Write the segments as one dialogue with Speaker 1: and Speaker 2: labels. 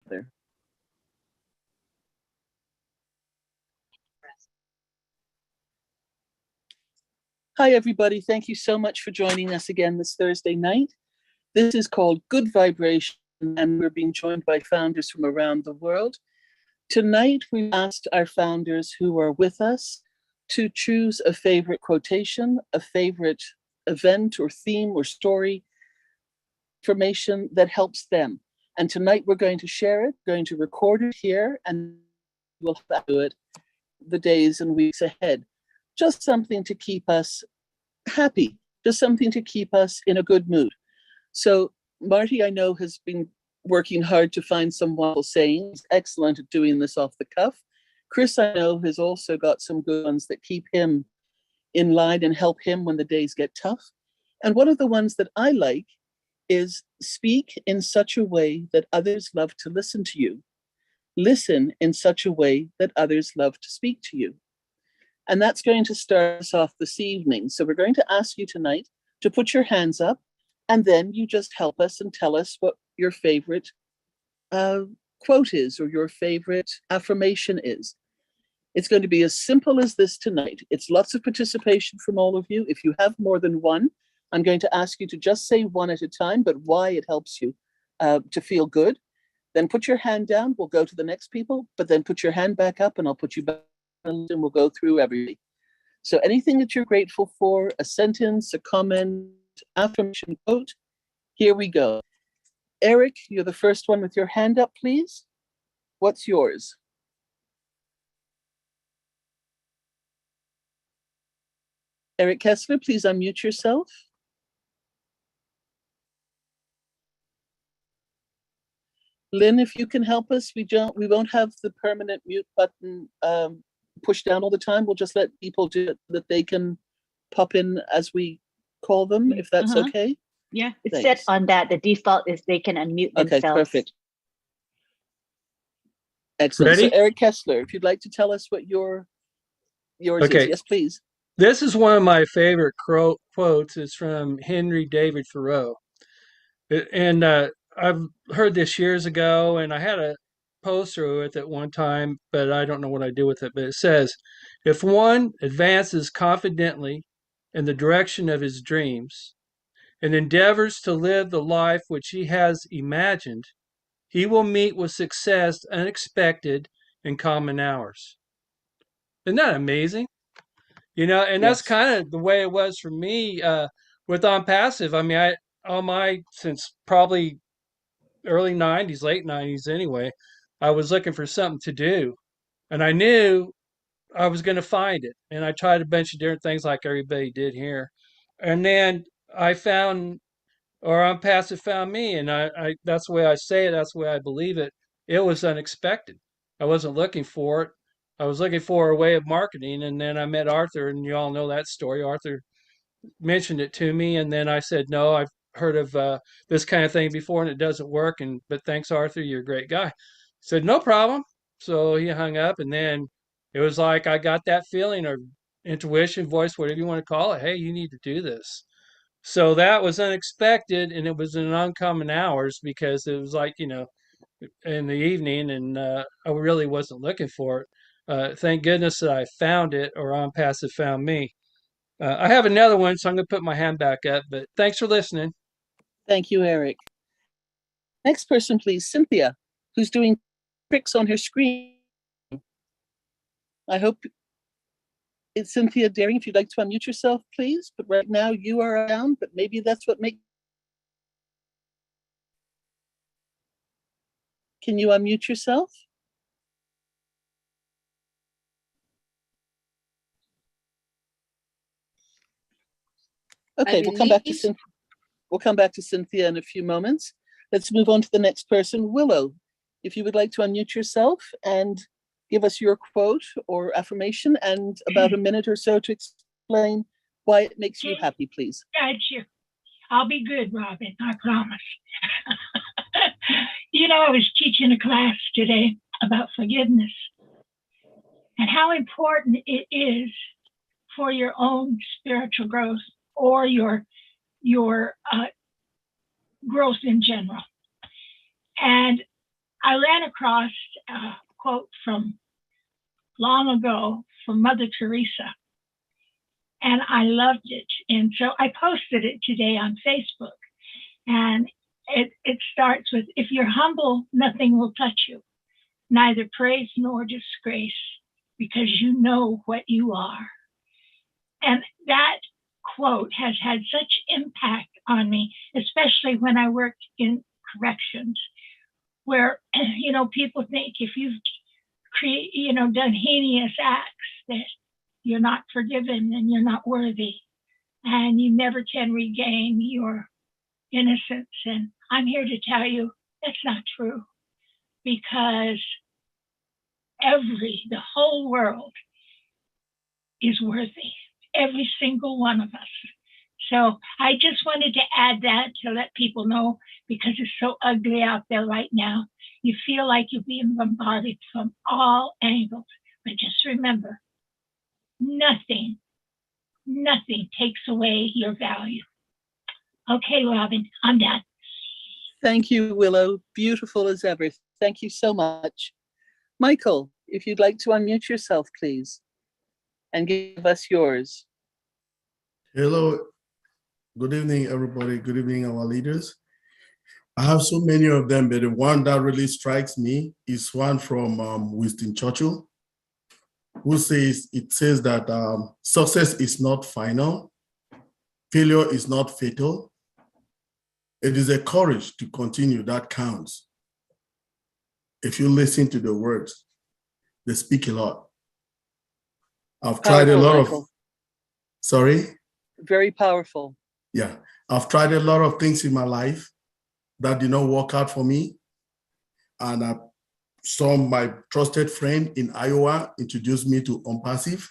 Speaker 1: there. Hi, everybody. Thank you so much for joining us again this Thursday night. This is called Good Vibration, and we're being joined by founders from around the world. Tonight, we've asked our founders who are with us to choose a favorite quotation, a favorite event or theme or story, information that helps them. And tonight we're going to share it, going to record it here, and we'll do it the days and weeks ahead. Just something to keep us happy, just something to keep us in a good mood. So Marty, I know, has been working hard to find some wonderful sayings, excellent at doing this off the cuff. Chris, I know, has also got some good ones that keep him in line and help him when the days get tough. And one of the ones that I like is speak in such a way that others love to listen to you. Listen in such a way that others love to speak to you. And that's going to start us off this evening. So we're going to ask you tonight to put your hands up, and then you just help us and tell us what your favorite quote is or your favorite affirmation is. It's going to be as simple as this tonight. It's lots of participation from all of you. If you have more than one, I'm going to ask you to just say one at a time, but why it helps you to feel good. Then put your hand down. We'll go to the next people, but then put your hand back up and I'll put you back and we'll go through everything. So anything that you're grateful for, a sentence, a comment, affirmation, quote, here we go. Eric, you're the first one with your hand up, please. What's yours? Eric Kessler, please unmute yourself. Lynn, if you can help us, we won't have the permanent mute button pushed down all the time. We'll just let people do it, that they can pop in as we call them, if that's okay.
Speaker 2: Yeah, it's set on that. The default is they can unmute themselves.
Speaker 1: Okay, perfect. Excellent.
Speaker 3: Ready?
Speaker 1: So Eric Kessler, if you'd like to tell us what yours is. Yes, please.
Speaker 3: This is one of my favorite quotes. It's from Henry David Thoreau. And I've heard this years ago, and I had a poster with it one time, but I don't know what I do with it. But it says, if one advances confidently in the direction of his dreams and endeavors to live the life which he has imagined, he will meet with success unexpected in common hours. Isn't that amazing? You know, and that's kind of the way it was for me with ONPASSIVE. I mean, since probably early 90s, late 90s anyway, I was looking for something to do. And I knew I was going to find it. And I tried a bunch of different things like everybody did here. And then I found, or ONPASSIVE found me. And I that's the way I say it. That's the way I believe it. It was unexpected. I wasn't looking for it. I was looking for a way of marketing. And then I met Arthur, and you all know that story. Arthur mentioned it to me. And then I said, no, I've heard of this kind of thing before and it doesn't work. But thanks, Arthur. You're a great guy. I said, no problem. So he hung up, and then it was like I got that feeling or intuition, voice, whatever you want to call it. Hey, you need to do this. So that was unexpected, and it was in uncommon hours because it was like, in the evening, and I really wasn't looking for it. Thank goodness that I found it, or ONPASSIVE found me. I have another one, so I'm going to put my hand back up, but thanks for listening.
Speaker 1: Thank you, Eric. Next person, please, Cynthia, who's doing tricks on her screen. I hope it's Cynthia Daring. If you'd like to unmute yourself, please. But right now you are down, but maybe that's what makes. Can you unmute yourself? Okay, we'll come back to Cynthia. We'll come back to Cynthia in a few moments. Let's move on to the next person. Willow, if you would like to unmute yourself and give us your quote or affirmation and about a minute or so to explain why it makes you happy, please.
Speaker 4: Gotcha. I'll be good, Robin, I promise. I was teaching a class today about forgiveness and how important it is for your own spiritual growth or your growth in general. And I ran across a quote from long ago from Mother Teresa, and I loved it. And so I posted it today on Facebook. And it starts with, if you're humble, nothing will touch you, neither praise nor disgrace, because you know what you are. And that quote has had such impact on me, especially when I worked in corrections, where, people think if you've done heinous acts that you're not forgiven and you're not worthy and you never can regain your innocence. And I'm here to tell you that's not true, because the whole world is worthy, every single one of us. So I just wanted to add that to let people know, because it's so ugly out there right now. You feel like you're being bombarded from all angles. But just remember, nothing takes away your value. Okay, Robin, I'm done.
Speaker 1: Thank you, Willow. Beautiful as ever. Thank you so much. Michael, if you'd like to unmute yourself, please, and give us yours.
Speaker 5: Hello. Good evening, everybody. Good evening, our leaders. I have so many of them, but the one that really strikes me is one from Winston Churchill, who says that success is not final, failure is not fatal. It is a courage to continue that counts. If you listen to the words, they speak a lot. I've tried a lot of, sorry?
Speaker 1: Very powerful.
Speaker 5: Yeah, I've tried a lot of things in my life that did not work out for me. And I saw my trusted friend in Iowa introduce me to ONPASSIVE.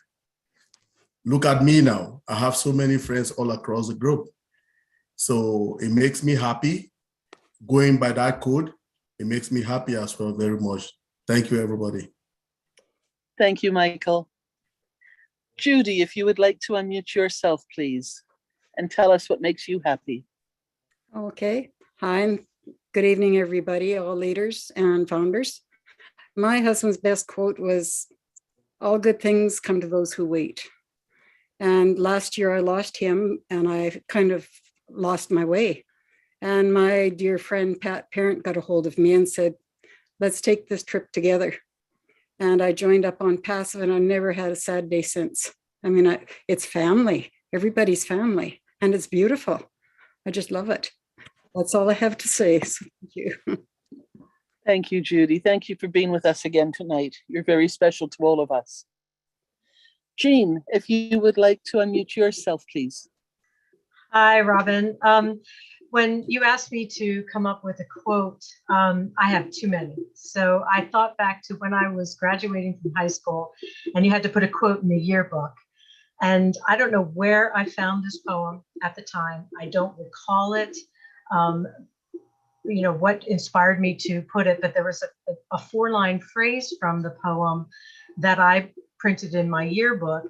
Speaker 5: Look at me now. I have so many friends all across the group. So it makes me happy. Going by that code, it makes me happy as well very much. Thank you, everybody.
Speaker 1: Thank you, Michael. Judy, if you would like to unmute yourself, please, and tell us what makes you happy.
Speaker 6: Okay. Hi, and good evening, everybody, all leaders and founders. My husband's best quote was, "All good things come to those who wait." And last year I lost him and I kind of lost my way. And my dear friend, Pat Parent, got a hold of me and said, "Let's take this trip together." And I joined up on Passive, and I've never had a sad day since. I mean, it's family, everybody's family, and it's beautiful. I just love it. That's all I have to say. So thank you.
Speaker 1: Thank you, Judy. Thank you for being with us again tonight. You're very special to all of us. Jean, if you would like to unmute yourself, please.
Speaker 7: Hi, Robin. When you asked me to come up with a quote, I have too many. So I thought back to when I was graduating from high school and you had to put a quote in the yearbook. And I don't know where I found this poem at the time. I don't recall it, what inspired me to put it, but there was a 4-line phrase from the poem that I printed in my yearbook.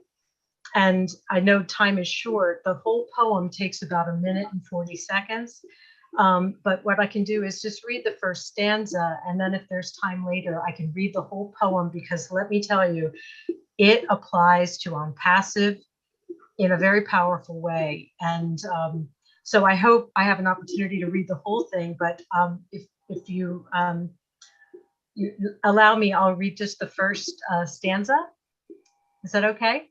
Speaker 7: And I know time is short. The whole poem takes about 1 minute and 40 seconds. But what I can do is just read the first stanza. And then if there's time later, I can read the whole poem, because let me tell you, it applies to ONPASSIVE in a very powerful way. And so I hope I have an opportunity to read the whole thing. But if you allow me, I'll read just the first stanza. Is that okay?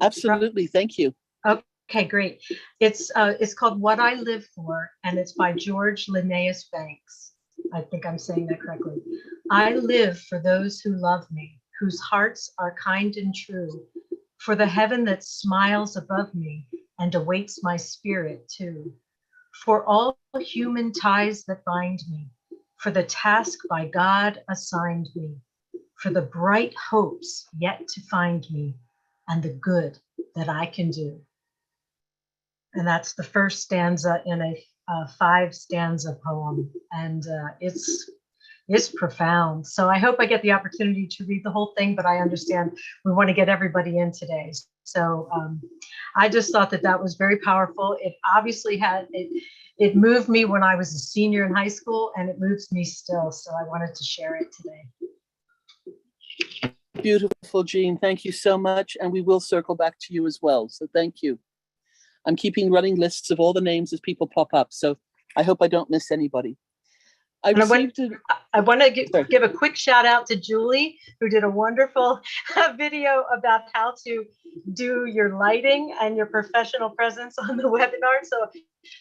Speaker 1: Absolutely, thank you.
Speaker 7: Okay, great. It's called What I Live For, and it's by George Linnaeus Banks. I think I'm saying that correctly. I live for those who love me, whose hearts are kind and true, for the heaven that smiles above me and awaits my spirit too, for all human ties that bind me, for the task by God assigned me, for the bright hopes yet to find me, and the good that I can do. And that's the first stanza in a 5-stanza poem. And it's profound. So I hope I get the opportunity to read the whole thing, but I understand we want to get everybody in today. So I just thought that was very powerful. It obviously It moved me when I was a senior in high school, and it moves me still. So I wanted to share it today.
Speaker 1: Beautiful, Jean. Thank you so much. And we will circle back to you as well. So thank you. I'm keeping running lists of all the names as people pop up. So I hope I don't miss anybody. I want
Speaker 7: to give a quick shout out to Julie, who did a wonderful video about how to do your lighting and your professional presence on the webinar. So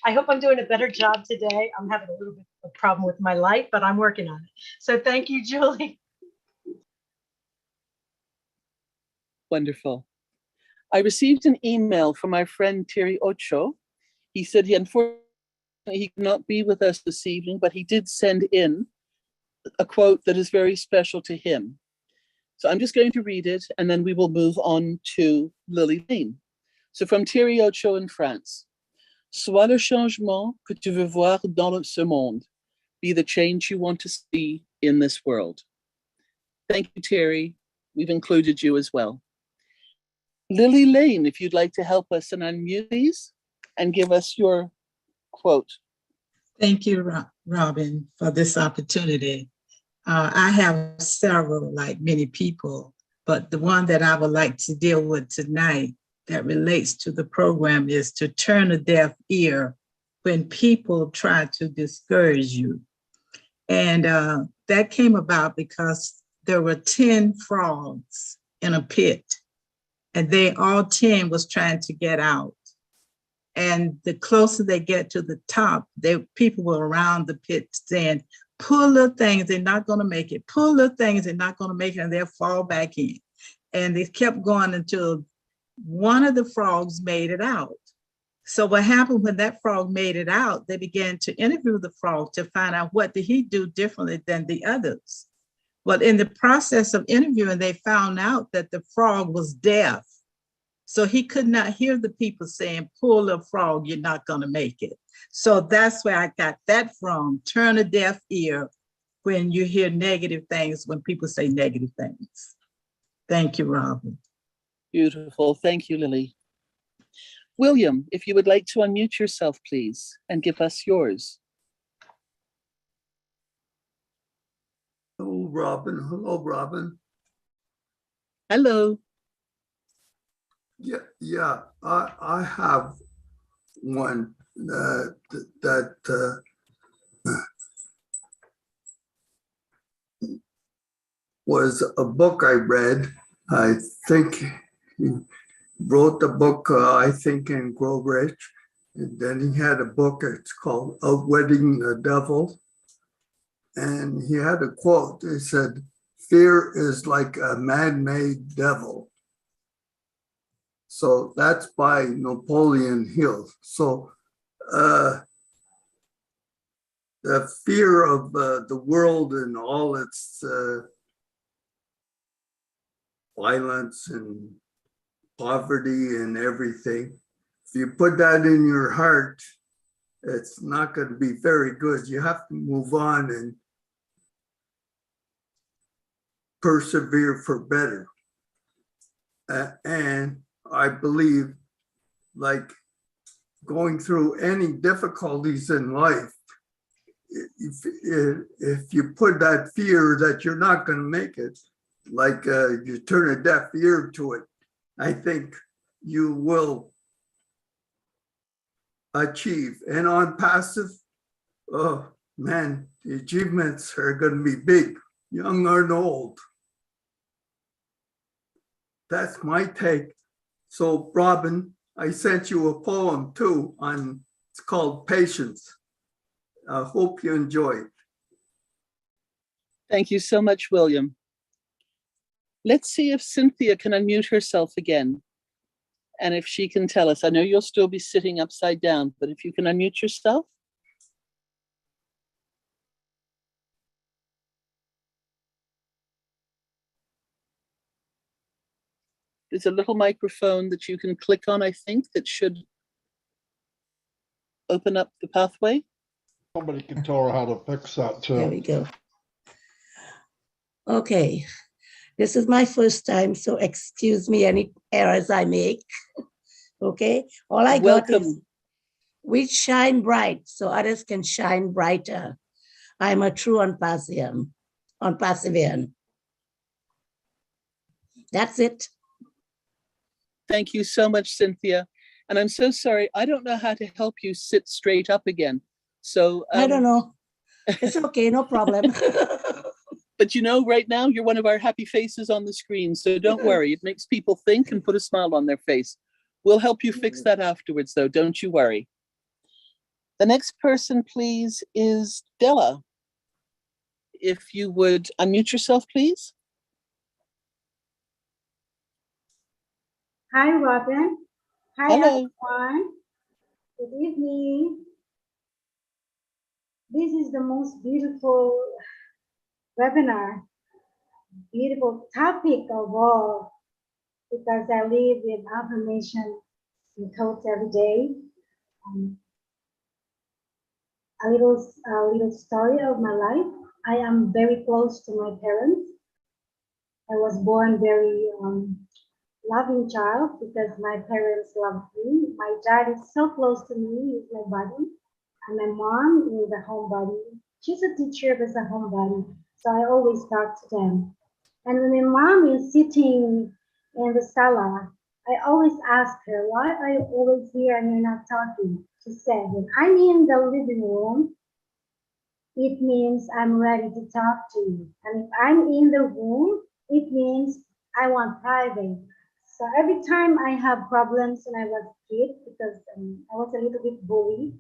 Speaker 7: I hope I'm doing a better job today. I'm having a little bit of a problem with my light, but I'm working on it. So thank you, Julie.
Speaker 1: Wonderful. I received an email from my friend Thierry Ocho. He said unfortunately he could not be with us this evening, but he did send in a quote that is very special to him. So I'm just going to read it, and then we will move on to Lily Lane. So from Thierry Ocho in France. Sois le changement que tu veux voir dans ce monde. Be the change you want to see in this world. Thank you, Thierry. We've included you as well. Lily Lane, if you'd like to help us and unmute these and give us your quote.
Speaker 8: Thank you, Robin, for this opportunity. I have several, like many people, but the one that I would like to deal with tonight that relates to the program is to turn a deaf ear when people try to discourage you. And that came about because there were 10 frogs in a pit, and they all 10 was trying to get out. And the closer they get to the top, people were around the pit saying, pull little things, they're not going to make it. Pull little things, they're not going to make it, and they'll fall back in. And they kept going until one of the frogs made it out. So what happened when that frog made it out, they began to interview the frog to find out what did he do differently than the others. Well, in the process of interviewing, they found out that the frog was deaf. So he could not hear the people saying, pull a frog, you're not going to make it. So that's where I got that from. Turn a deaf ear when you hear negative things, when people say negative things. Thank you, Robin.
Speaker 1: Beautiful. Thank you, Lily. William, if you would like to unmute yourself, please, and give us yours.
Speaker 9: Hello, Robin. Hello, Robin.
Speaker 1: Hello.
Speaker 9: Yeah. I have one that was a book I read. I think he wrote the book, I think, in Grow Rich. And then he had a book, it's called Outwitting the Devil. And he had a quote. He said, fear is like a man-made devil. So that's by Napoleon Hill. So the fear of the world and all its violence and poverty and everything, if you put that in your heart, it's not going to be very good. You have to move on and persevere for better. And I believe, like, going through any difficulties in life, if you put that fear that you're not going to make it, like you turn a deaf ear to it, I think you will achieve. And on passive, oh man, the achievements are going to be big, young and old. That's my take. So Robin, I sent you a poem too it's called Patience. I hope you enjoy it.
Speaker 1: Thank you so much, William. Let's see if Cynthia can unmute herself again. And if she can tell us, I know you'll still be sitting upside down, but if you can unmute yourself. There's a little microphone that you can click on, I think, that should open up the pathway.
Speaker 10: Somebody can tell her how to fix that too.
Speaker 11: There we go. Okay, this is my first time, so excuse me any errors I make. Okay, all I got is, We shine bright so others can shine brighter. I'm a true ONPASSIVEan. That's it.
Speaker 1: Thank you so much, Cynthia. And I'm so sorry, I don't know how to help you sit straight up again. So
Speaker 11: I don't know. It's okay, no problem.
Speaker 1: But you know, right now, you're one of our happy faces on the screen. So don't worry, it makes people think and put a smile on their face. We'll help you fix that afterwards, though. Don't you worry. The next person, please, is Della. If you would unmute yourself, please.
Speaker 12: Hi, Robin. Hi,
Speaker 1: Hello.
Speaker 12: everyone. Good evening. This is the most beautiful webinar, beautiful topic of all, because I live with affirmation and quotes every day. A little story of my life. I am very close to my parents. I was born very loving child because my parents loved me. My dad is so close to me, he's my buddy. And my mom is a homebody. She's a teacher, but a homebody. So I always talk to them. And when my mom is sitting in the sala, I always ask her, why are you always here and you're not talking? She said, when I'm in the living room, it means I'm ready to talk to you. And if I'm in the room, it means I want private. So every time I have problems when I was a kid, because I was a little bit bullied,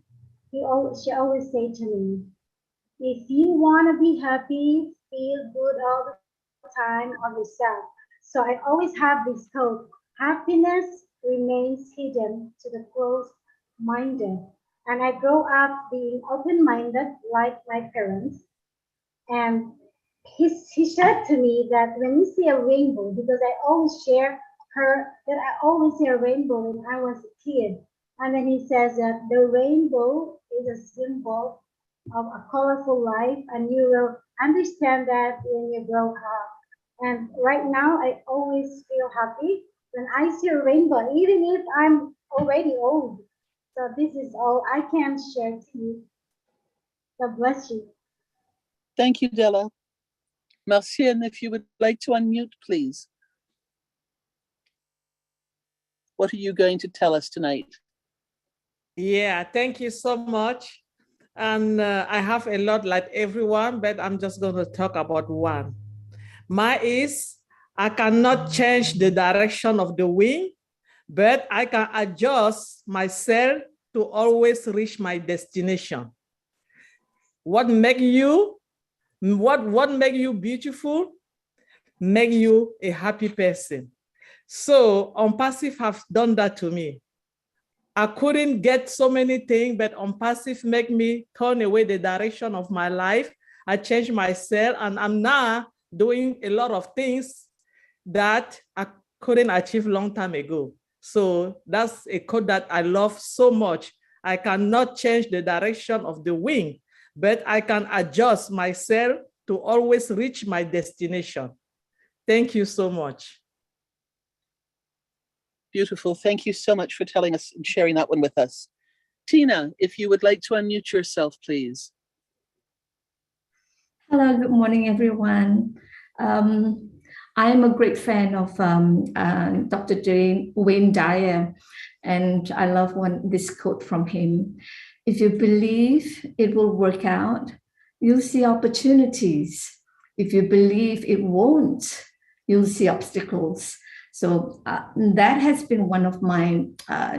Speaker 12: she always say to me, if you want to be happy, feel good all the time of yourself. So I always have this quote, happiness remains hidden to the closed-minded. And I grow up being open-minded like my parents. And he said to me that when you see a rainbow, because I always share her that I always see a rainbow when I was a kid. And then he says that the rainbow is a symbol of a colorful life, and you will understand that when you grow up. And right now, I always feel happy when I see a rainbow, even if I'm already old. So this is all I can share to you. God bless you.
Speaker 1: Thank you, Della. Marcienne, if you would like to unmute, please. What are you going to tell us tonight?
Speaker 13: Yeah, thank you so much. And I have a lot like everyone, but I'm just going to talk about one. Mine is, I cannot change the direction of the wind, but I can adjust myself to always reach my destination. What make you beautiful, make you a happy person. So ONPASSIVE have done that to me. I couldn't get so many things, but ONPASSIVE make me turn away the direction of my life. I changed myself, and I'm now doing a lot of things that I couldn't achieve long time ago. So that's a quote that I love so much. I cannot change the direction of the wind, but I can adjust myself to always reach my destination. Thank you so much.
Speaker 1: Beautiful. Thank you so much for telling us and sharing that one with us. Tina, if you would like to unmute yourself, please.
Speaker 14: Hello, good morning, everyone. I am a great fan of Dr. Wayne Dyer, and I love this quote from him. If you believe it will work out, you'll see opportunities. If you believe it won't, you'll see obstacles. So that has been one of my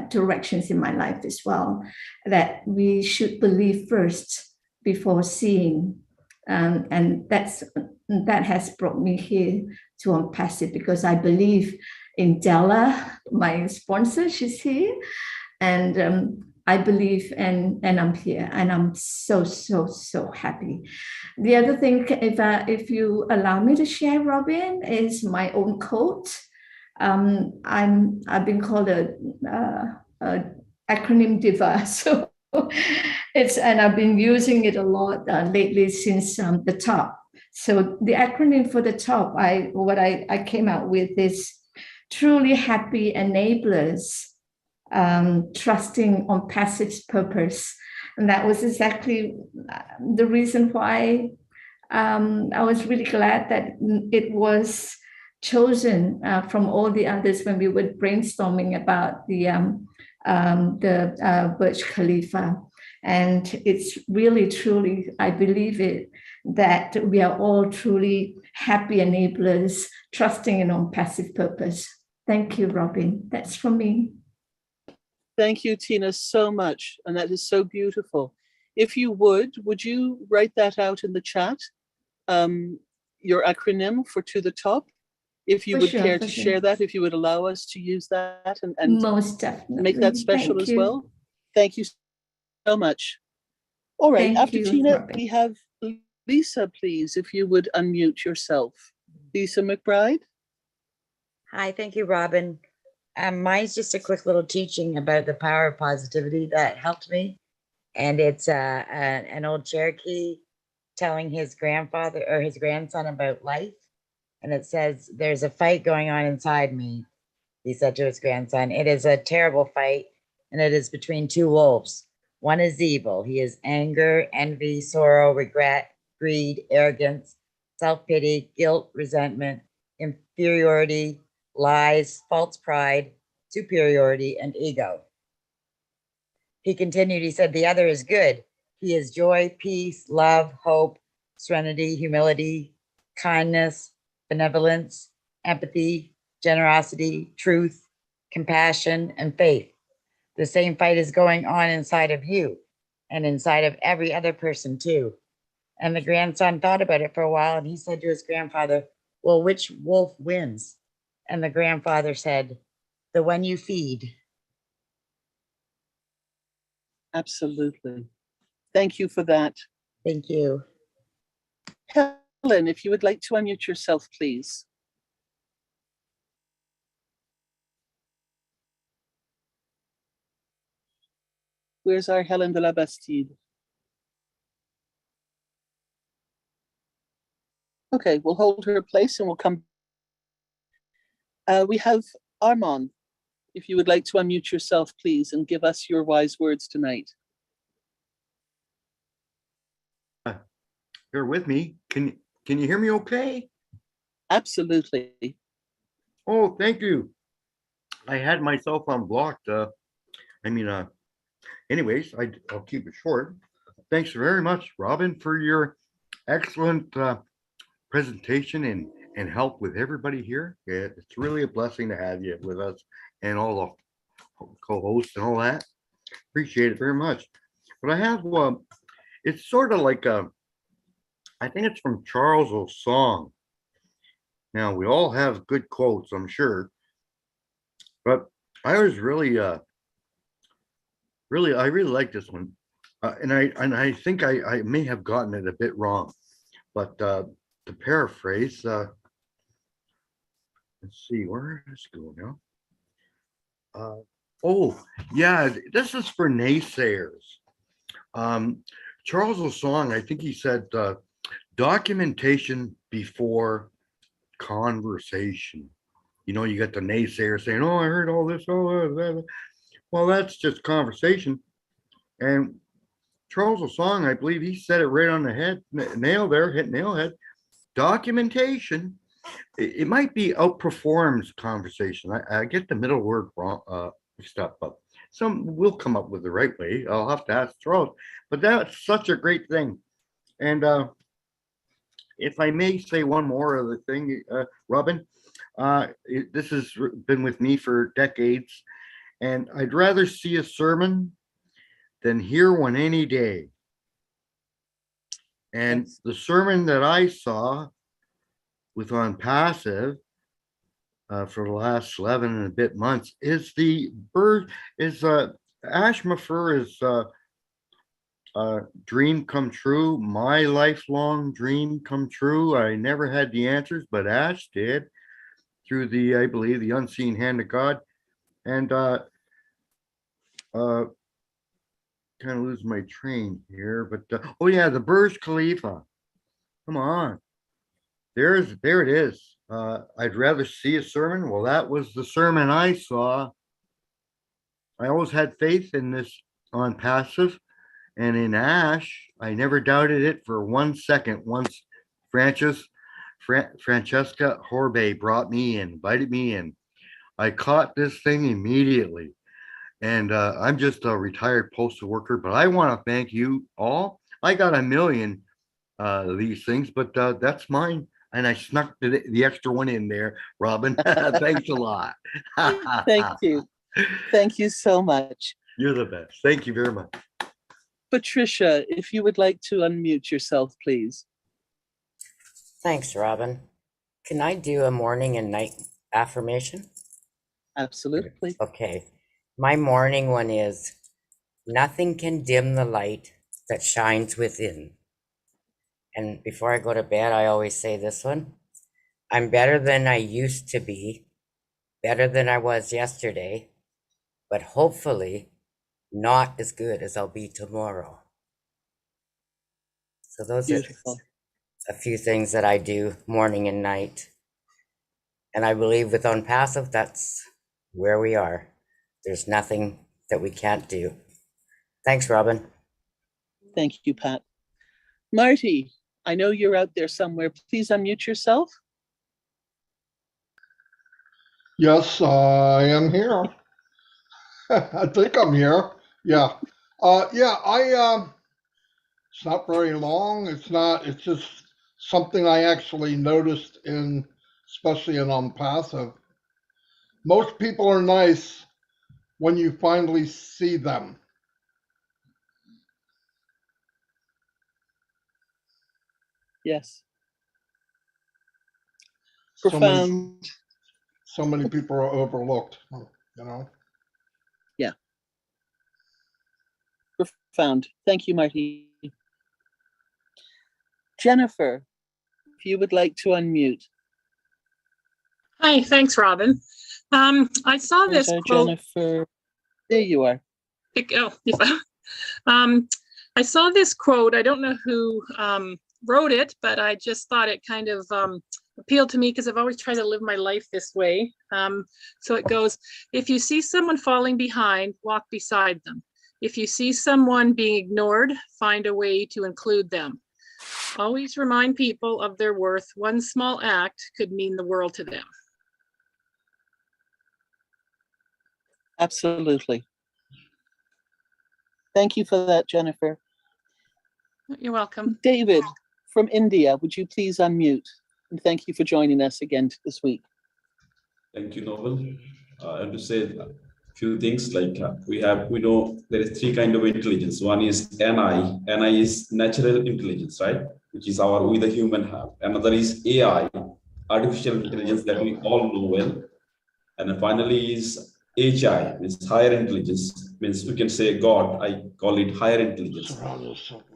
Speaker 14: directions in my life as well, that we should believe first before seeing. And that has brought me here to ONPASSIVE, because I believe in Della, my sponsor, she's here, and I believe, and I'm here, and I'm so happy. The other thing, if you allow me to share, Robin, is my own quote. I've been called a acronym diva, so and I've been using it a lot lately since the top. So the acronym for the top, what I came out with is truly happy enablers trusting on passive's purpose. And that was exactly the reason why I was really glad that it was chosen from all the others when we were brainstorming about the Burj Khalifa. And it's really, truly, I believe it, that we are all truly happy enablers, trusting in on passive purpose. Thank you, Robin. That's from me.
Speaker 1: Thank you, Tina, so much. And that is so beautiful. If you would you write that out in the chat? Your acronym for To the Top? If you would care to share that, if you would allow us to use that and
Speaker 14: most definitely
Speaker 1: make that special as well. Thank you so much. All right, after Tina, we have Lisa, please, if you would unmute yourself. Lisa McBride.
Speaker 15: Hi, thank you, Robin. Mine's just a quick little teaching about the power of positivity that helped me. And it's an old Cherokee telling his grandfather or his grandson about life. And it says, "There's a fight going on inside me," he said to his grandson. "It is a terrible fight, and it is between two wolves. One is evil. He is anger, envy, sorrow, regret, greed, arrogance, self-pity, guilt, resentment, inferiority, lies, false pride, superiority, and ego." He continued, he said, "The other is good. He is joy, peace, love, hope, serenity, humility, kindness, benevolence, empathy, generosity, truth, compassion, and faith. The same fight is going on inside of you and inside of every other person too." And the grandson thought about it for a while, and he said to his grandfather, "Well, which wolf wins?" And the grandfather said, "The one you feed."
Speaker 1: Absolutely. Thank you for that.
Speaker 15: Thank you.
Speaker 1: Helen, if you would like to unmute yourself, please. Where's our Helen de la Bastide? Okay, we'll hold her place and we'll come. We have Armand. If you would like to unmute yourself, please, and give us your wise words tonight.
Speaker 16: Bear with me. Can you hear me okay?
Speaker 1: Absolutely.
Speaker 16: Oh, thank you. I had myself unblocked. Anyways, I'll keep it short. Thanks very much, Robin, for your excellent presentation and help with everybody here. It's really a blessing to have you with us and all the co-hosts and all that. Appreciate it very much. But I have it's sort of like I think it's from Charles's song. Now we all have good quotes, I'm sure, but I was really like this one, and I think I may have gotten it a bit wrong, but to paraphrase, let's see, where does it go now? Oh yeah, this is for naysayers. Charles's song, I think he said documentation before conversation. You know, you got the naysayer saying, "Oh, I heard all this." Oh, well, that's just conversation. And Charles's song, I believe he said it right on the head, nail there, hit nail head. Documentation, it might be outperforms conversation. I get the middle word wrong, mixed up, but some will come up with the right way. I'll have to ask Charles, but that's such a great thing. And if I may say one more other thing, Robin, this has been with me for decades, and I'd rather see a sermon than hear one any day. And the sermon that I saw with ONPASSIVE for the last 11 and a bit months is Ash Mafur's dream come true, my lifelong dream come true. I never had the answers, but Ash did through I believe, the unseen hand of God. And kind of lose my train here, but oh yeah, the Burj Khalifa. Come on, there it is. I'd rather see a sermon. Well, that was the sermon I saw I always had faith in this on passive, and in Ash, I never doubted it for 1 second. Once Francesca Horbe brought me in, invited me in, I caught this thing immediately. And I'm just a retired postal worker, but I want to thank you all. I got a million of these things, but that's mine. And I snuck the extra one in there, Robin. Thanks a lot.
Speaker 1: Thank you. Thank you so much.
Speaker 16: You're the best. Thank you very much.
Speaker 1: Patricia, if you would like to unmute yourself, please.
Speaker 15: Thanks, Robin. Can I do a morning and night affirmation?
Speaker 1: Absolutely.
Speaker 15: Okay. My morning one is, nothing can dim the light that shines within. And before I go to bed, I always say this one. I'm better than I used to be, better than I was yesterday, but hopefully not as good as I'll be tomorrow. So those
Speaker 1: Beautiful.
Speaker 15: are a few things that I do morning and night. And I believe with ONPASSIVE, that's where we are. There's nothing that we can't do. Thanks, Robin.
Speaker 1: Thank you, Pat. Marty, I know you're out there somewhere. Please unmute yourself.
Speaker 10: Yes, I am here. I think I'm here. Yeah. It's not very long. It's just something I actually noticed especially in ONPASSIVE. Most people are nice when you finally see them.
Speaker 1: Yes. Profound.
Speaker 10: So many people are overlooked, you know?
Speaker 1: Yeah. Profound. Thank you, Marty. Jennifer, if you would like to unmute.
Speaker 17: Hi, thanks, Robin. I saw this quote.
Speaker 1: Jennifer, there you are.
Speaker 17: I saw this quote. I don't know who wrote it, but I just thought it kind of appealed to me because I've always tried to live my life this way. So it goes, if you see someone falling behind, walk beside them. If you see someone being ignored, find a way to include them. Always remind people of their worth. One small act could mean the world to them.
Speaker 1: Absolutely. Thank you for that, Jennifer.
Speaker 17: You're welcome.
Speaker 1: David from India, would you please unmute? And thank you for joining us again this week.
Speaker 18: Thank you, Noble. I have to say a few things like we know there is three kinds of intelligence. One is NI. NI is natural intelligence, right? Which is we the human have. Another is AI, artificial intelligence that we all know well. And then finally is HI, means higher intelligence, means we can say God, I call it higher intelligence.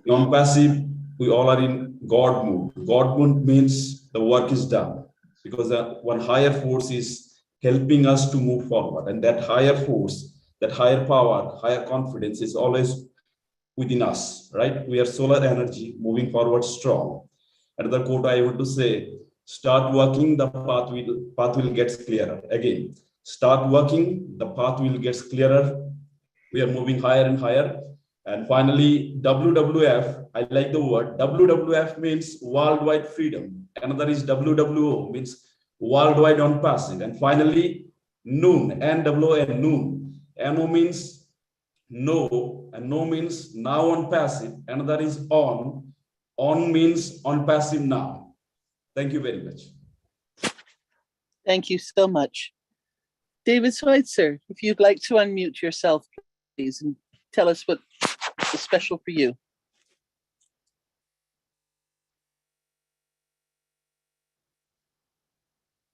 Speaker 18: Non-passive, we all are in God mood. God mood means the work is done because one higher force is helping us to move forward. And that higher force, that higher power, higher confidence is always within us, right? We are solar energy moving forward strong. Another quote I want to say, start working, the path will get clearer. Again, start working, the path will get clearer. We are moving higher and higher. And finally, WWF, I like the word. WWF means worldwide freedom. Another is WWO, means worldwide ONPASSIVE. And finally, noon, NWN, noon. NO means no, and no means now ONPASSIVE. Another is on. On means ONPASSIVE now. Thank you very much.
Speaker 1: Thank you so much. David Schweitzer, if you'd like to unmute yourself, please, and tell us what is special for you.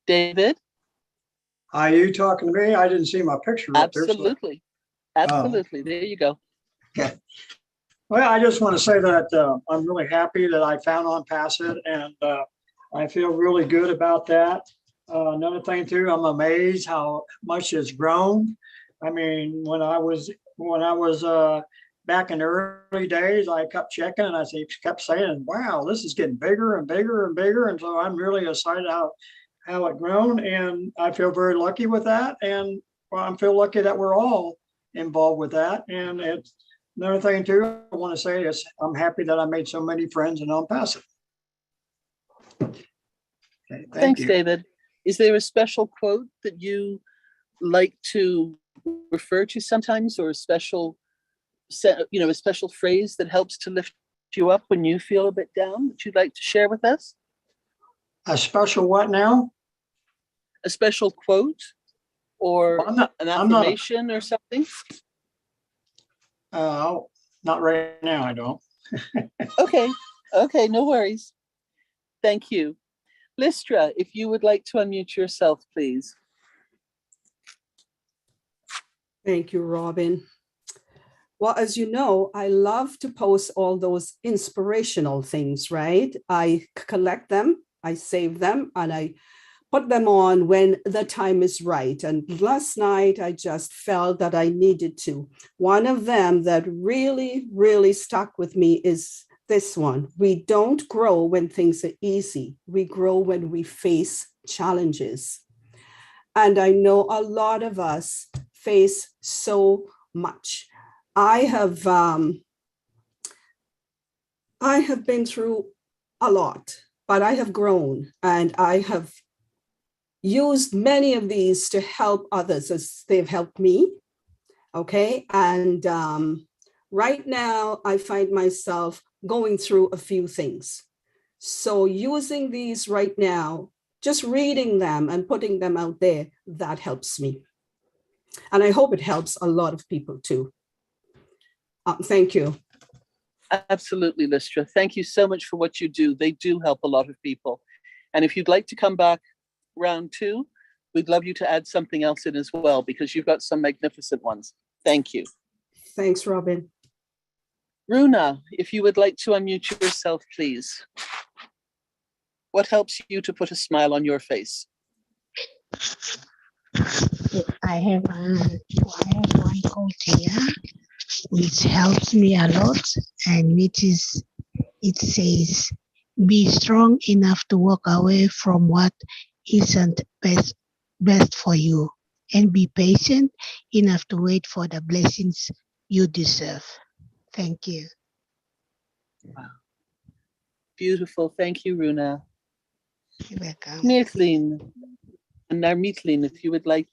Speaker 1: David?
Speaker 19: Are you talking to me? I didn't see my picture up there.
Speaker 1: Absolutely. Absolutely. There you go.
Speaker 19: Okay. Well, I just want to say that I'm really happy that I found ONPASSIVE, and I feel really good about that. Another thing too, I'm amazed how much it's grown. I mean, when I was back in the early days, I kept checking and I kept saying, wow, this is getting bigger and bigger and bigger. And so I'm really excited how it grown, and I feel very lucky with that. And I feel lucky that we're all involved with that. And it's another thing too, I want to say is I'm happy that I made so many friends in ONPASSIVE. Okay,
Speaker 1: Thanks,
Speaker 19: you.
Speaker 1: David. Is there a special quote that you like to refer to sometimes, or a special a special phrase that helps to lift you up when you feel a bit down that you'd like to share with us?
Speaker 19: A special what now?
Speaker 1: A special quote or an affirmation or something?
Speaker 19: Not right now, I don't.
Speaker 1: Okay, no worries. Thank you. Listra, if you would like to unmute yourself, please.
Speaker 20: Thank you, Robin. Well, as you know, I love to post all those inspirational things, right? I collect them, I save them, and I put them on when the time is right. And last night, I just felt that I needed to. One of them that really, really stuck with me is this one. We don't grow when things are easy. We grow when we face challenges. And I know a lot of us face so much. I have been through a lot, but I have grown, and I have used many of these to help others as they've helped me. Okay. And right now I find myself going through a few things. So using these right now, just reading them and putting them out there, that helps me. And I hope it helps a lot of people too. Thank you.
Speaker 1: Absolutely, Listra. Thank you so much for what you do. They do help a lot of people. And if you'd like to come back round 2, we'd love you to add something else in as well, because you've got some magnificent ones. Thank you.
Speaker 20: Thanks, Robin.
Speaker 1: Runa, if you would like to unmute yourself, please. What helps you to put a smile on your face?
Speaker 21: I have one quote here, which helps me a lot, and it says, "Be strong enough to walk away from what isn't best for you, and be patient enough to wait for the blessings you deserve." Thank you.
Speaker 1: Wow. Beautiful. Thank you, Runa.
Speaker 21: You're welcome.
Speaker 1: Mirthlin, and now Mirthlin, if you would like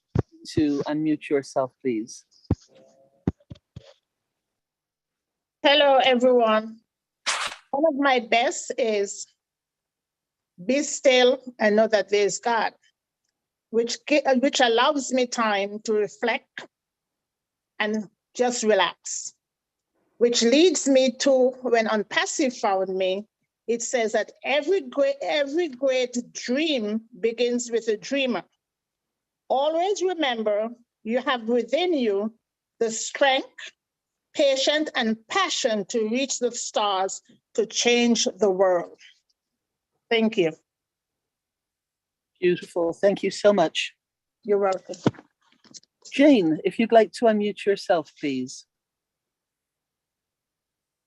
Speaker 1: to unmute yourself, please.
Speaker 11: Hello, everyone. One of my best is be still and know that there is God, which allows me time to reflect and just relax, which leads me to when ONPASSIVE found me. It says that every great dream begins with a dreamer. Always remember you have within you the strength, patience, and passion to reach the stars to change the world. Thank you.
Speaker 1: Beautiful. Thank you so much.
Speaker 11: You're welcome.
Speaker 1: Jane, if you'd like to unmute yourself, please.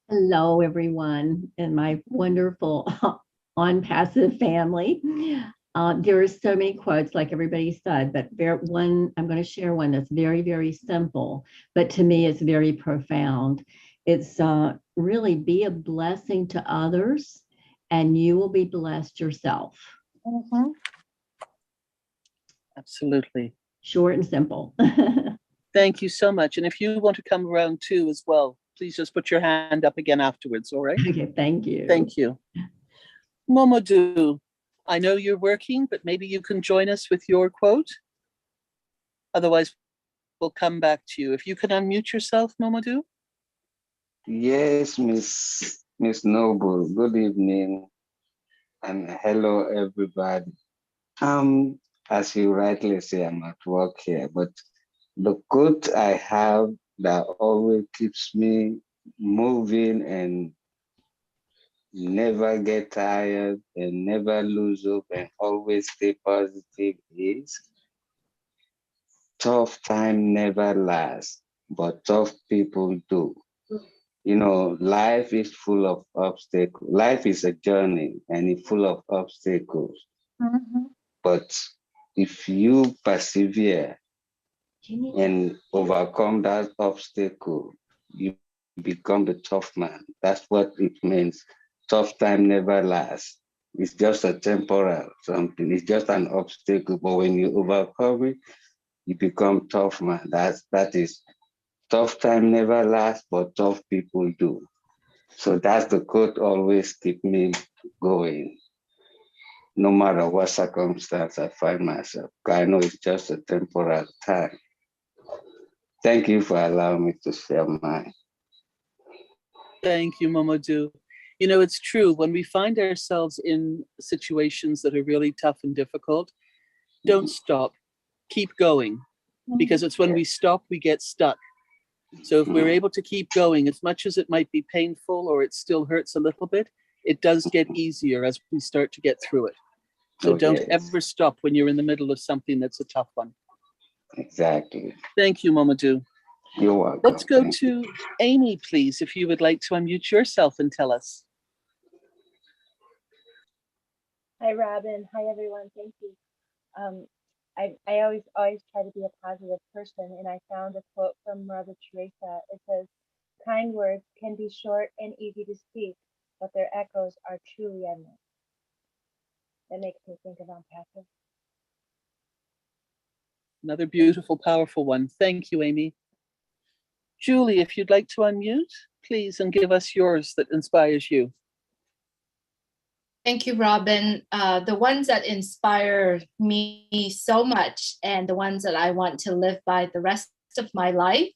Speaker 22: Hello, everyone, and my wonderful ONPASSIVE family. There are so many quotes, like everybody said, but I'm going to share one that's very, very simple, but to me it's very profound. It's really be a blessing to others, and you will be blessed yourself.
Speaker 11: Mm-hmm.
Speaker 1: Absolutely.
Speaker 22: Short and simple.
Speaker 1: Thank you so much. And if you want to come around too as well, please just put your hand up again afterwards, all right?
Speaker 22: Okay, thank you.
Speaker 1: Thank you. Momodou, I know you're working, but maybe you can join us with your quote. Otherwise, we'll come back to you. If you can unmute yourself, Momodou.
Speaker 23: Yes, Miss Noble. Good evening, and hello, everybody. As you rightly say, I'm at work here, but the quote I have that always keeps me moving and never get tired and never lose hope and always stay positive is, tough time never lasts, but tough people do. You know, life is full of obstacles. Life is a journey and it's full of obstacles.
Speaker 11: Mm-hmm.
Speaker 23: But if you persevere, and overcome that obstacle, you become the tough man. That's what it means. Tough time never lasts. It's just a temporal something. It's just an obstacle, but when you overcome it, you become tough man. That is tough time never lasts, but tough people do. So that's the quote always keep me going, no matter what circumstance I find myself. I know it's just a temporal time. Thank you for allowing me to share mine.
Speaker 1: Thank you, Mamadou. You know, it's true. When we find ourselves in situations that are really tough and difficult, don't stop. Keep going. Because it's when we stop, we get stuck. So if we're able to keep going, as much as it might be painful or it still hurts a little bit, it does get easier as we start to get through it. So don't ever stop when you're in the middle of something that's a tough one.
Speaker 23: Exactly.
Speaker 1: Thank you, Mamadou.
Speaker 23: You're welcome.
Speaker 1: Let's go to Amy, please, if you would like to unmute yourself and tell us.
Speaker 2: Hi, Robin. Hi, everyone. Thank you. I always try to be a positive person, and I found a quote from Mother Teresa. It says, "Kind words can be short and easy to speak, but their echoes are truly endless." That makes me think of ONPASSIVE.
Speaker 1: Another beautiful, powerful one. Thank you, Amy. Julie, if you'd like to unmute, please, and give us yours that inspires you.
Speaker 3: Thank you, Robin. The ones that inspire me so much and the ones that I want to live by the rest of my life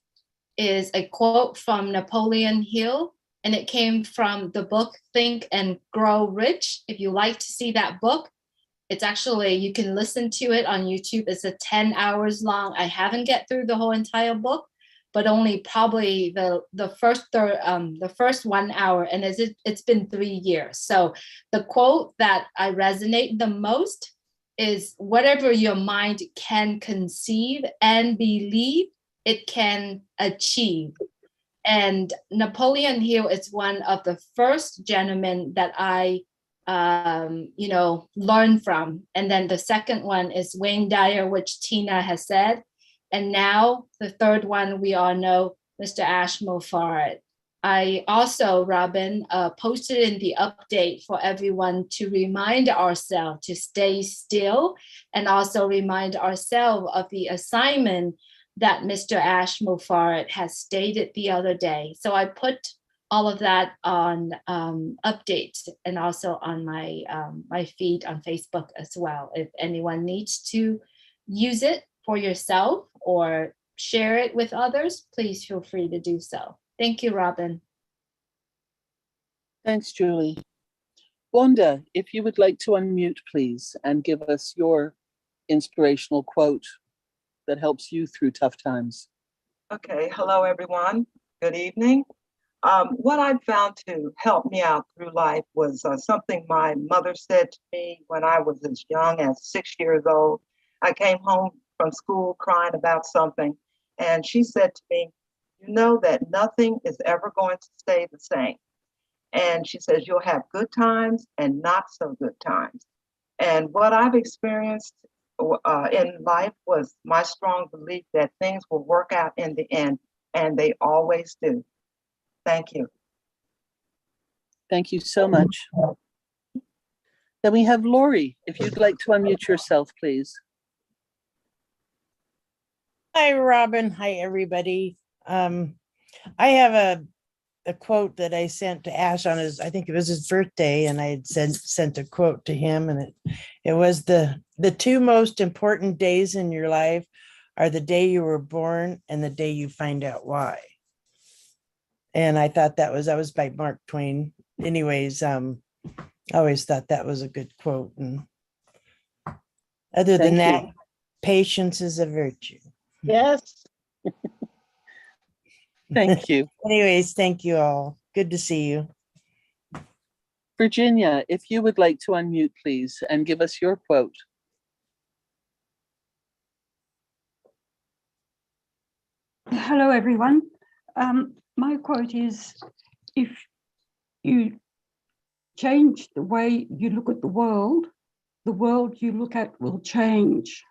Speaker 3: is a quote from Napoleon Hill, and it came from the book Think and Grow Rich. If you like to see that book, it's actually, you can listen to it on YouTube. It's a 10 hours long. I haven't get through the whole entire book, but only probably the first 1 hour, and it's been 3 years. So the quote that I resonate the most is, whatever your mind can conceive and believe, it can achieve. And Napoleon Hill is one of the first gentlemen that I learn from. And then the second one is Wayne Dyer, which Tina has said. And now the third one, we all know, Mr. Ash Mofarad. I also, Robin, posted in the update for everyone to remind ourselves to stay still, and also remind ourselves of the assignment that Mr. Ash Mofarad has stated the other day. So I put all of that on updates and also on my my feed on Facebook as well. If anyone needs to use it for yourself or share it with others, please feel free to do so. Thank you, Robin.
Speaker 1: Thanks, Julie. Wanda, if you would like to unmute, please, and give us your inspirational quote that helps you through tough times.
Speaker 4: Okay, hello, everyone. Good evening. What I found to help me out through life was something my mother said to me when I was as young as 6 years old. I came home from school crying about something, and she said to me, "You know that nothing is ever going to stay the same." And she says, "You'll have good times and not so good times." And what I've experienced in life was my strong belief that things will work out in the end, and they always do. Thank you.
Speaker 1: Thank you so much. Then we have Lori, if you'd like to unmute yourself, please.
Speaker 24: Hi, Robin. Hi, everybody. I have a quote that I sent to Ash on his, I think it was his birthday, and I had sent a quote to him, and it was the two most important days in your life are the day you were born and the day you find out why. And I thought that was by Mark Twain. Anyways, I always thought that was a good quote. And other than that, patience is a virtue.
Speaker 11: Yes.
Speaker 1: Thank you.
Speaker 24: Anyways, thank you all. Good to see you.
Speaker 1: Virginia, if you would like to unmute, please, and give us your quote.
Speaker 25: Hello, everyone. My quote is, if you change the way you look at the world you look at will change.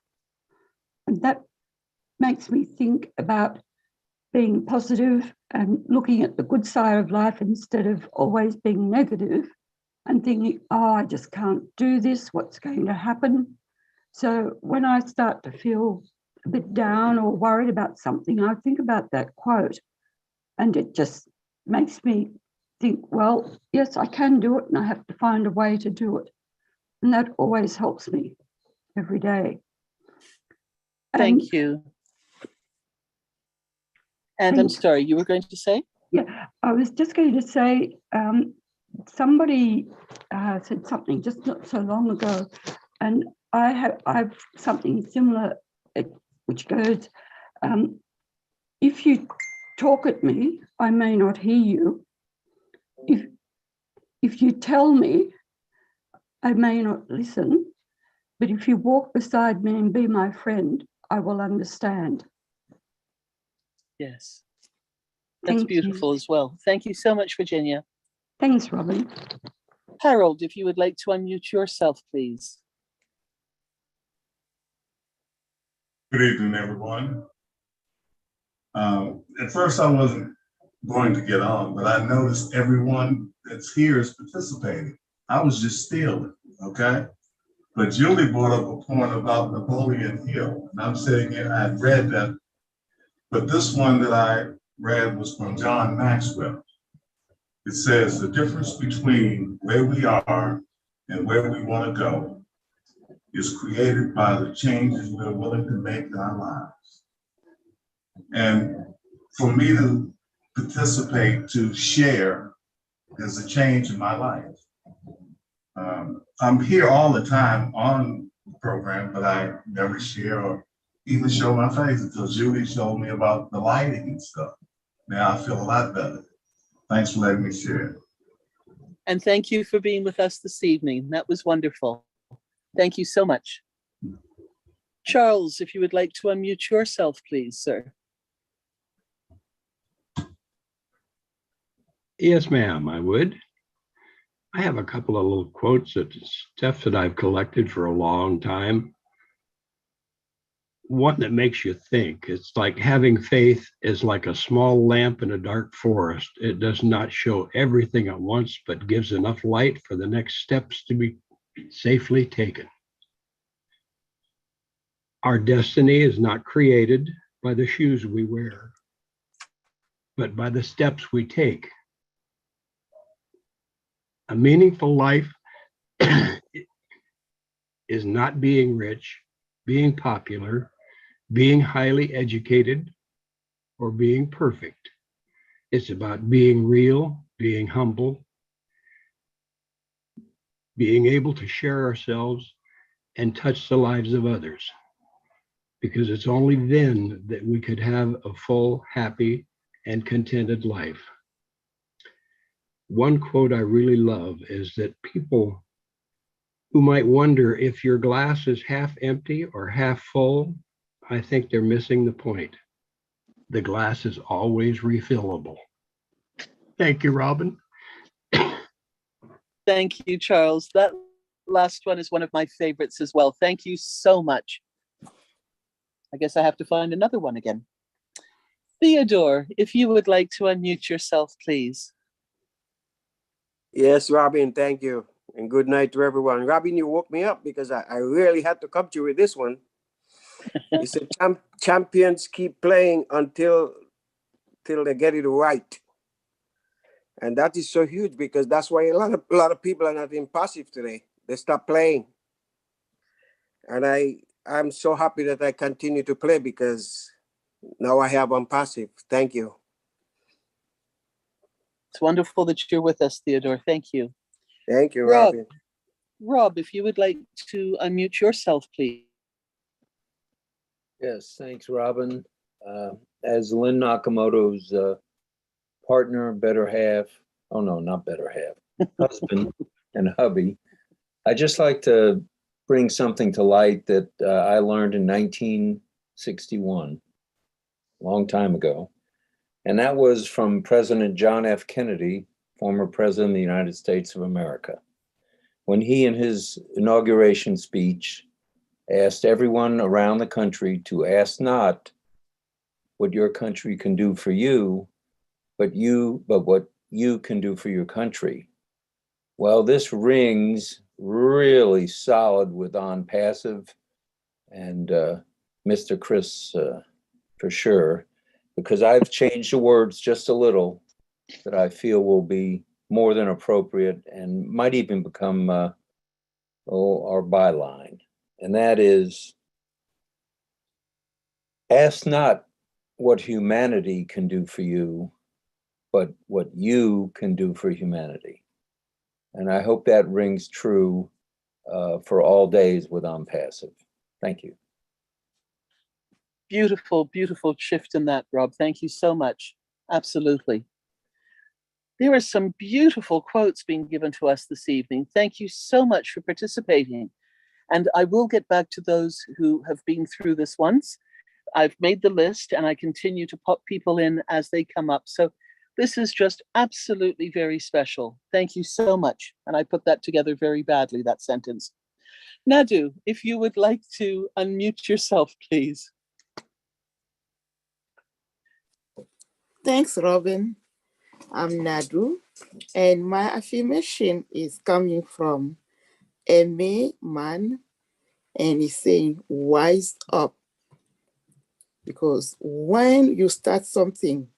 Speaker 25: And that makes me think about being positive and looking at the good side of life instead of always being negative and thinking, oh, I just can't do this, what's going to happen? So when I start to feel a bit down or worried about something, I think about that quote, and it just makes me think, well, yes, I can do it, and I have to find a way to do it. And that always helps me every day.
Speaker 1: Thank you. And I'm sorry, you were going to say?
Speaker 25: Yeah, I was just going to say, somebody said something just not so long ago, and I've something similar, which goes, if you talk at me, I may not hear you. If you tell me, I may not listen, but if you walk beside me and be my friend, I will understand.
Speaker 1: Yes. That's beautiful as well. Thank you so much, Virginia.
Speaker 25: Thanks, Robin.
Speaker 1: Harold, if you would like to unmute yourself, please.
Speaker 5: Good evening, everyone. At first, I wasn't going to get on, but I noticed everyone that's here is participating. I was just stealing, okay? But Julie brought up a point about Napoleon Hill, and I'm sitting here, I had read that, but this one that I read was from John Maxwell. It says, the difference between where we are and where we want to go is created by the changes we're willing to make in our lives. And for me to participate, to share, is a change in my life. I'm here all the time on the program, but I never share or even show my face until Julie showed me about the lighting and stuff. Now I feel a lot better. Thanks for letting me share.
Speaker 1: And thank you for being with us this evening. That was wonderful. Thank you so much. Charles, if you would like to unmute yourself, please, sir.
Speaker 6: Yes, ma'am, I would. I have a couple of little quotes that stuff that I've collected for a long time. One that makes you think. It's like having faith is like a small lamp in a dark forest. It does not show everything at once, but gives enough light for the next steps to be safely taken. Our destiny is not created by the shoes we wear, but by the steps we take. A meaningful life is not being rich, being popular, being highly educated, or being perfect. It's about being real, being humble, being able to share ourselves and touch the lives of others. Because it's only then that we could have a full, happy, and contented life. One quote I really love is that people who might wonder if your glass is half empty or half full, I think they're missing the point. The glass is always refillable. Thank you, Robin.
Speaker 1: Thank you, Charles. That last one is one of my favorites as well. Thank you so much. I guess I have to find another one again. Theodore, if you would like to unmute yourself, please.
Speaker 7: Yes, Robin, thank you. And good night to everyone. Robin, you woke me up because I really had to come to you with this one. You said champions keep playing until they get it right. And that is so huge because that's why a lot of people are not in passive today. They stop playing. And I'm so happy that I continue to play because now I have ONPASSIVE. Thank you.
Speaker 1: It's wonderful that you're with us, Theodore. Thank you.
Speaker 7: Thank you, Robin.
Speaker 1: Rob, if you would like to unmute yourself, please.
Speaker 8: Yes, thanks, Robin. As Lynn Nakamoto's partner, better half, oh no, not better half, husband and hubby, I just like to bring something to light that I learned in 1961, a long time ago. And that was from President John F. Kennedy, former President of the United States of America, when he, in his inauguration speech, asked everyone around the country to ask not, what your country can do for you, but what you can do for your country. Well, this rings really solid with ONPASSIVE and Mr. Chris for sure, because I've changed the words just a little that I feel will be more than appropriate and might even become our byline. And that is, ask not what humanity can do for you, but what you can do for humanity. And I hope that rings true for all days with ONPASSIVE. Thank you.
Speaker 1: Beautiful, beautiful shift in that, Rob. Thank you so much. Absolutely. There are some beautiful quotes being given to us this evening. Thank you so much for participating. And I will get back to those who have been through this once. I've made the list and I continue to pop people in as they come up. So this is just absolutely very special. Thank you so much. And I put that together very badly, that sentence. Nadu, if you would like to unmute yourself, please.
Speaker 9: Thanks, Robin. I'm Nadu, and my affirmation is coming from M.A. Mann, and he's saying, wise up. Because when you start something,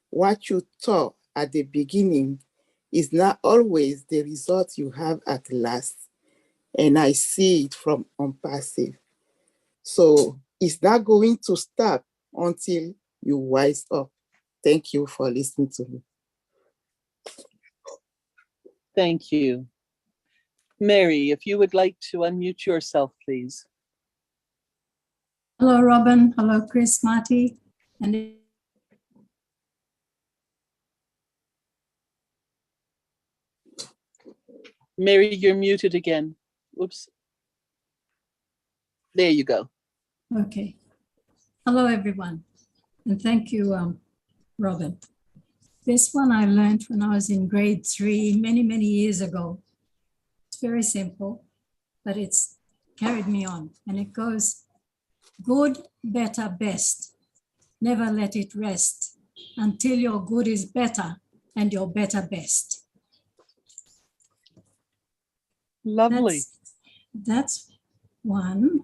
Speaker 9: what you thought at the beginning is not always the result you have at last. And I see it from ONPASSIVE. So it's not going to stop until you wise up. Thank you for listening to me.
Speaker 1: Thank you. Mary, if you would like to unmute yourself, please.
Speaker 12: Hello, Robin. Hello, Chris, Marty. And
Speaker 1: Mary, you're muted again. Whoops. There you go.
Speaker 12: okay. Hello, everyone. And thank you, Robin. This one I learned when I was in grade 3 many, many years ago. It's very simple, but it's carried me on. And it goes, good, better, best. Never let it rest until your good is better and your better best.
Speaker 1: Lovely.
Speaker 12: That's one.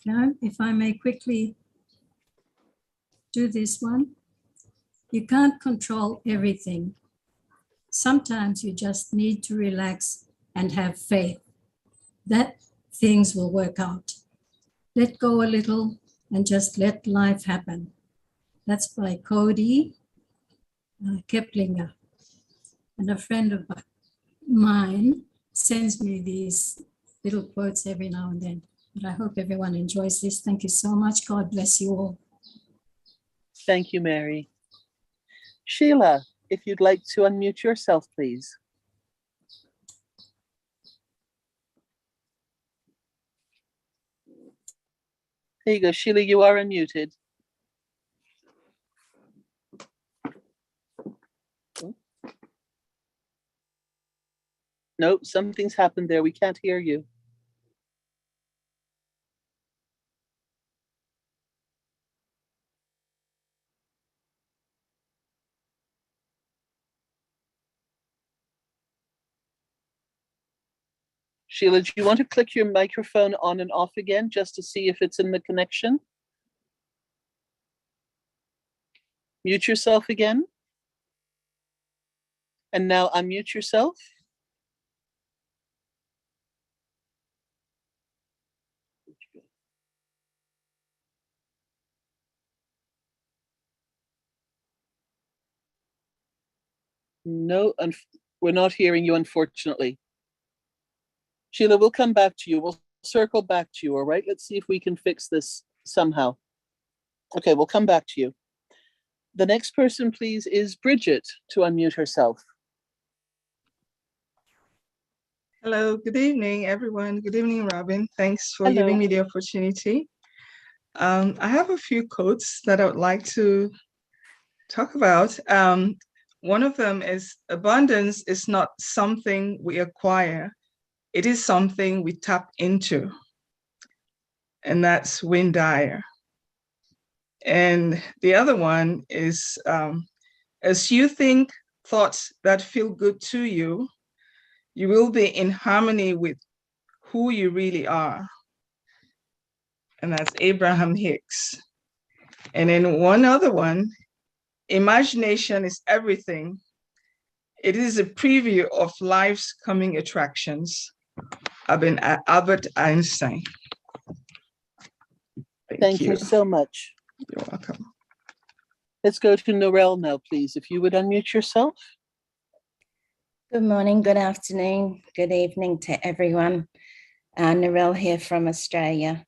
Speaker 12: Now, if I may quickly do this one. You can't control everything. Sometimes you just need to relax and have faith that things will work out. Let go a little and just let life happen. That's by Cody Keplinger. And a friend of mine sends me these little quotes every now and then. But I hope everyone enjoys this. Thank you so much. God bless you all.
Speaker 1: Thank you, Mary. Sheila, if you'd like to unmute yourself, please. There you go, Sheila, you are unmuted. No, something's happened there. We can't hear you. Sheila, do you want to click your microphone on and off again just to see if it's in the connection? Mute yourself again. And now unmute yourself. No, we're not hearing you, unfortunately. Sheila, we'll come back to you. We'll circle back to you, all right? Let's see if we can fix this somehow. Okay, we'll come back to you. The next person, please, is Bridget to unmute herself.
Speaker 13: Hello, good evening, everyone. Good evening, Robin. Thanks for
Speaker 1: Hello.
Speaker 13: giving me the opportunity. I have a few quotes that I would like to talk about. One of them is, abundance is not something we acquire. It is something we tap into. And that's Wayne Dyer. And the other one is, as you think thoughts that feel good to you, you will be in harmony with who you really are. And that's Abraham Hicks. And then one other one, imagination is everything. It is a preview of life's coming attractions. Albert Einstein.
Speaker 1: Thank you so much.
Speaker 13: You're welcome.
Speaker 1: Let's go to Narelle now, please. If you would unmute yourself.
Speaker 10: Good morning, good afternoon, good evening to everyone. Narelle here from Australia.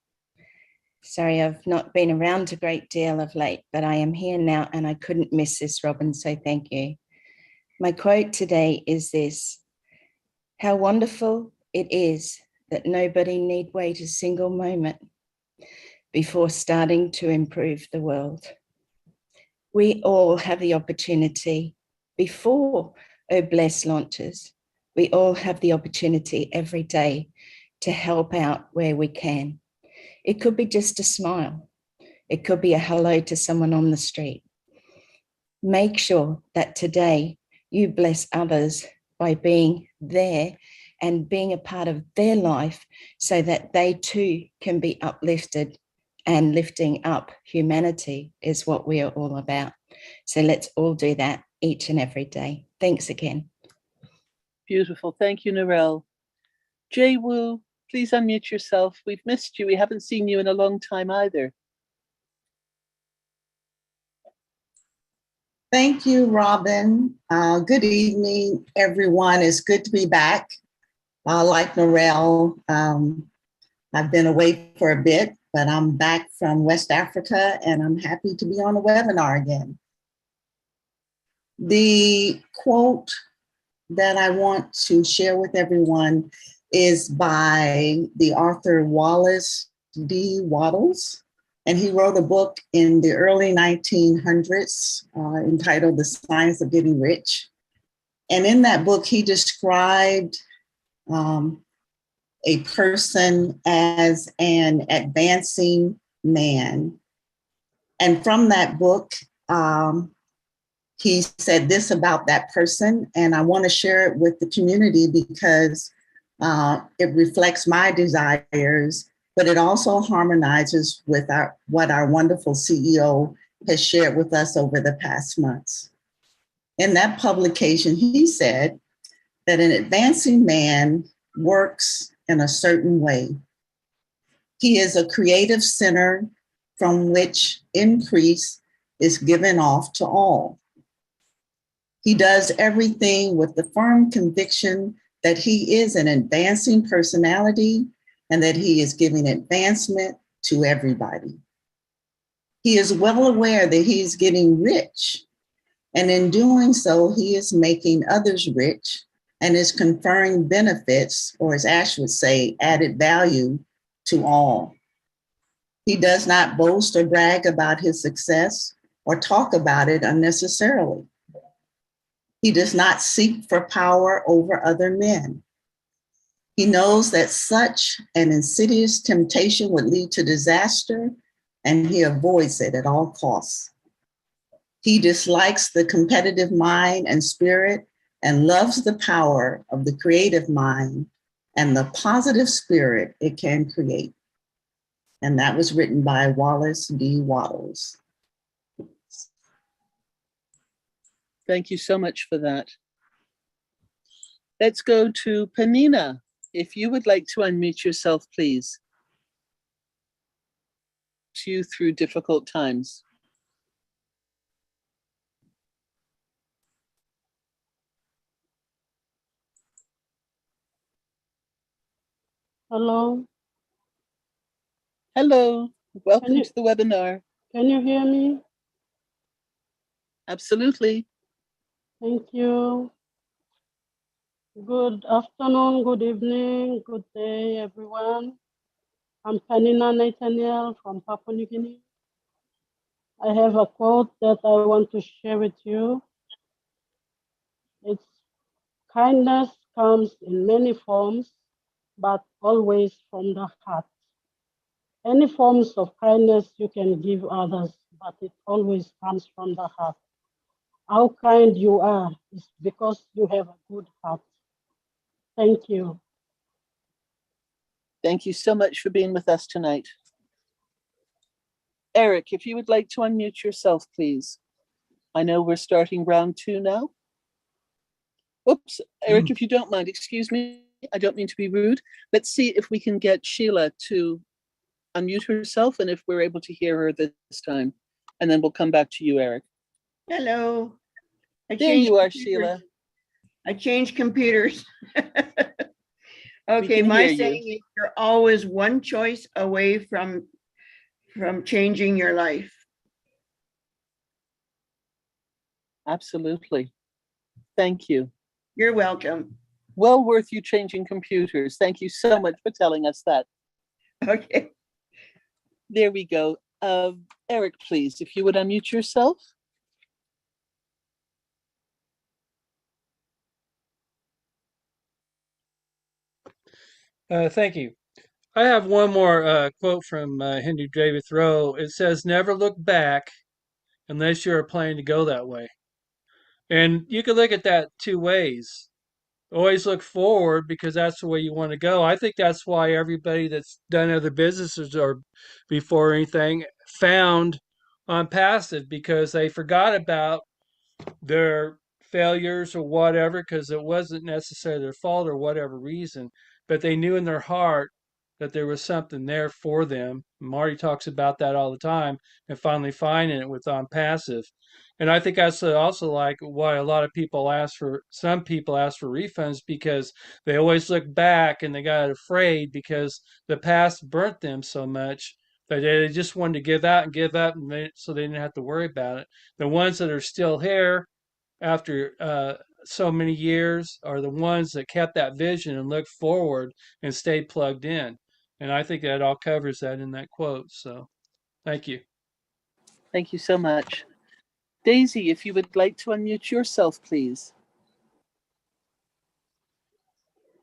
Speaker 10: Sorry, I've not been around a great deal of late, but I am here now and I couldn't miss this, Robin, so thank you. My quote today is this: how wonderful it is that nobody need wait a single moment before starting to improve the world. We all have the opportunity before Bless launches. We all have the opportunity every day to help out where we can. It could be just a smile. It could be a hello to someone on the street. Make sure that today you bless others by being there and being a part of their life so that they too can be uplifted, and lifting up humanity is what we are all about. So let's all do that each and every day. Thanks again.
Speaker 1: Beautiful. Thank you, Narelle. Jay Wu, please unmute yourself. We've missed you. We haven't seen you in a long time either.
Speaker 14: Thank you, Robin. Good evening, everyone. It's good to be back. Like Narelle, I've been away for a bit, but I'm back from West Africa and I'm happy to be on the webinar again. The quote that I want to share with everyone is by the author Wallace D. Wattles. And he wrote a book in the early 1900s entitled The Science of Getting Rich. And in that book, he described a person as an advancing man. And from that book, he said this about that person, and I want to share it with the community because it reflects my desires, but it also harmonizes with what our wonderful CEO has shared with us over the past months. In that publication, he said that an advancing man works in a certain way. He is a creative center from which increase is given off to all. He does everything with the firm conviction that he is an advancing personality and that he is giving advancement to everybody. He is well aware that he is getting rich, and in doing so, he is making others rich and is conferring benefits, or as Ash would say, added value to all. He does not boast or brag about his success or talk about it unnecessarily. He does not seek for power over other men. He knows that such an insidious temptation would lead to disaster, and he avoids it at all costs. He dislikes the competitive mind and spirit and loves the power of the creative mind and the positive spirit it can create. And that was written by Wallace D. Wattles.
Speaker 1: Thank you so much for that. Let's go to Panina. If you would like to unmute yourself, please. You through difficult times.
Speaker 15: Hello.
Speaker 1: Hello. Welcome to the webinar.
Speaker 15: Can you hear me?
Speaker 1: Absolutely.
Speaker 15: Thank you. Good afternoon, good evening, good day, everyone. I'm Panina Nathaniel from Papua New Guinea. I have a quote that I want to share with you. It's kindness comes in many forms, but always from the heart. Any forms of kindness you can give others but it always comes from the heart. How kind you are is because you have a good heart. Thank you.
Speaker 1: Thank you so much for being with us tonight. Eric, if you would like to unmute yourself, please. I know we're starting round 2 now. Oops, Eric, if you don't mind, excuse me. I don't mean to be rude. Let's see if we can get Sheila to unmute herself and if we're able to hear her this time. And then we'll come back to you, Eric.
Speaker 16: Hello.
Speaker 1: There you are, Sheila.
Speaker 16: I changed computers. Okay,
Speaker 1: can
Speaker 16: my
Speaker 1: hear you.
Speaker 16: saying is you're always one choice away from changing your life.
Speaker 1: Absolutely. Thank you.
Speaker 16: You're welcome.
Speaker 1: Well worth you changing computers. Thank you so much for telling us that.
Speaker 16: Okay.
Speaker 1: There we go. Eric, please, if you would unmute yourself.
Speaker 17: Thank you. I have one more quote from Henry David Thoreau. It says, "Never look back unless you're planning to go that way." And you can look at that two ways. Always look forward because that's the way you want to go. I think that's why everybody that's done other businesses or before anything found ONPASSIVE, because they forgot about their failures or whatever, because it wasn't necessarily their fault or whatever reason, but they knew in their heart that there was something there for them. Marty talks about that all the time, and finally finding it with ONPASSIVE. And I think that's also like why a lot of people some people ask for refunds, because they always look back and they got afraid because the past burnt them so much that they just wanted to give out and give up, and so they didn't have to worry about it. The ones that are still here after so many years are the ones that kept that vision and looked forward and stayed plugged in. And I think that all covers that in that quote. So thank you.
Speaker 1: Thank you so much. Daisy, if you would like to unmute yourself, please.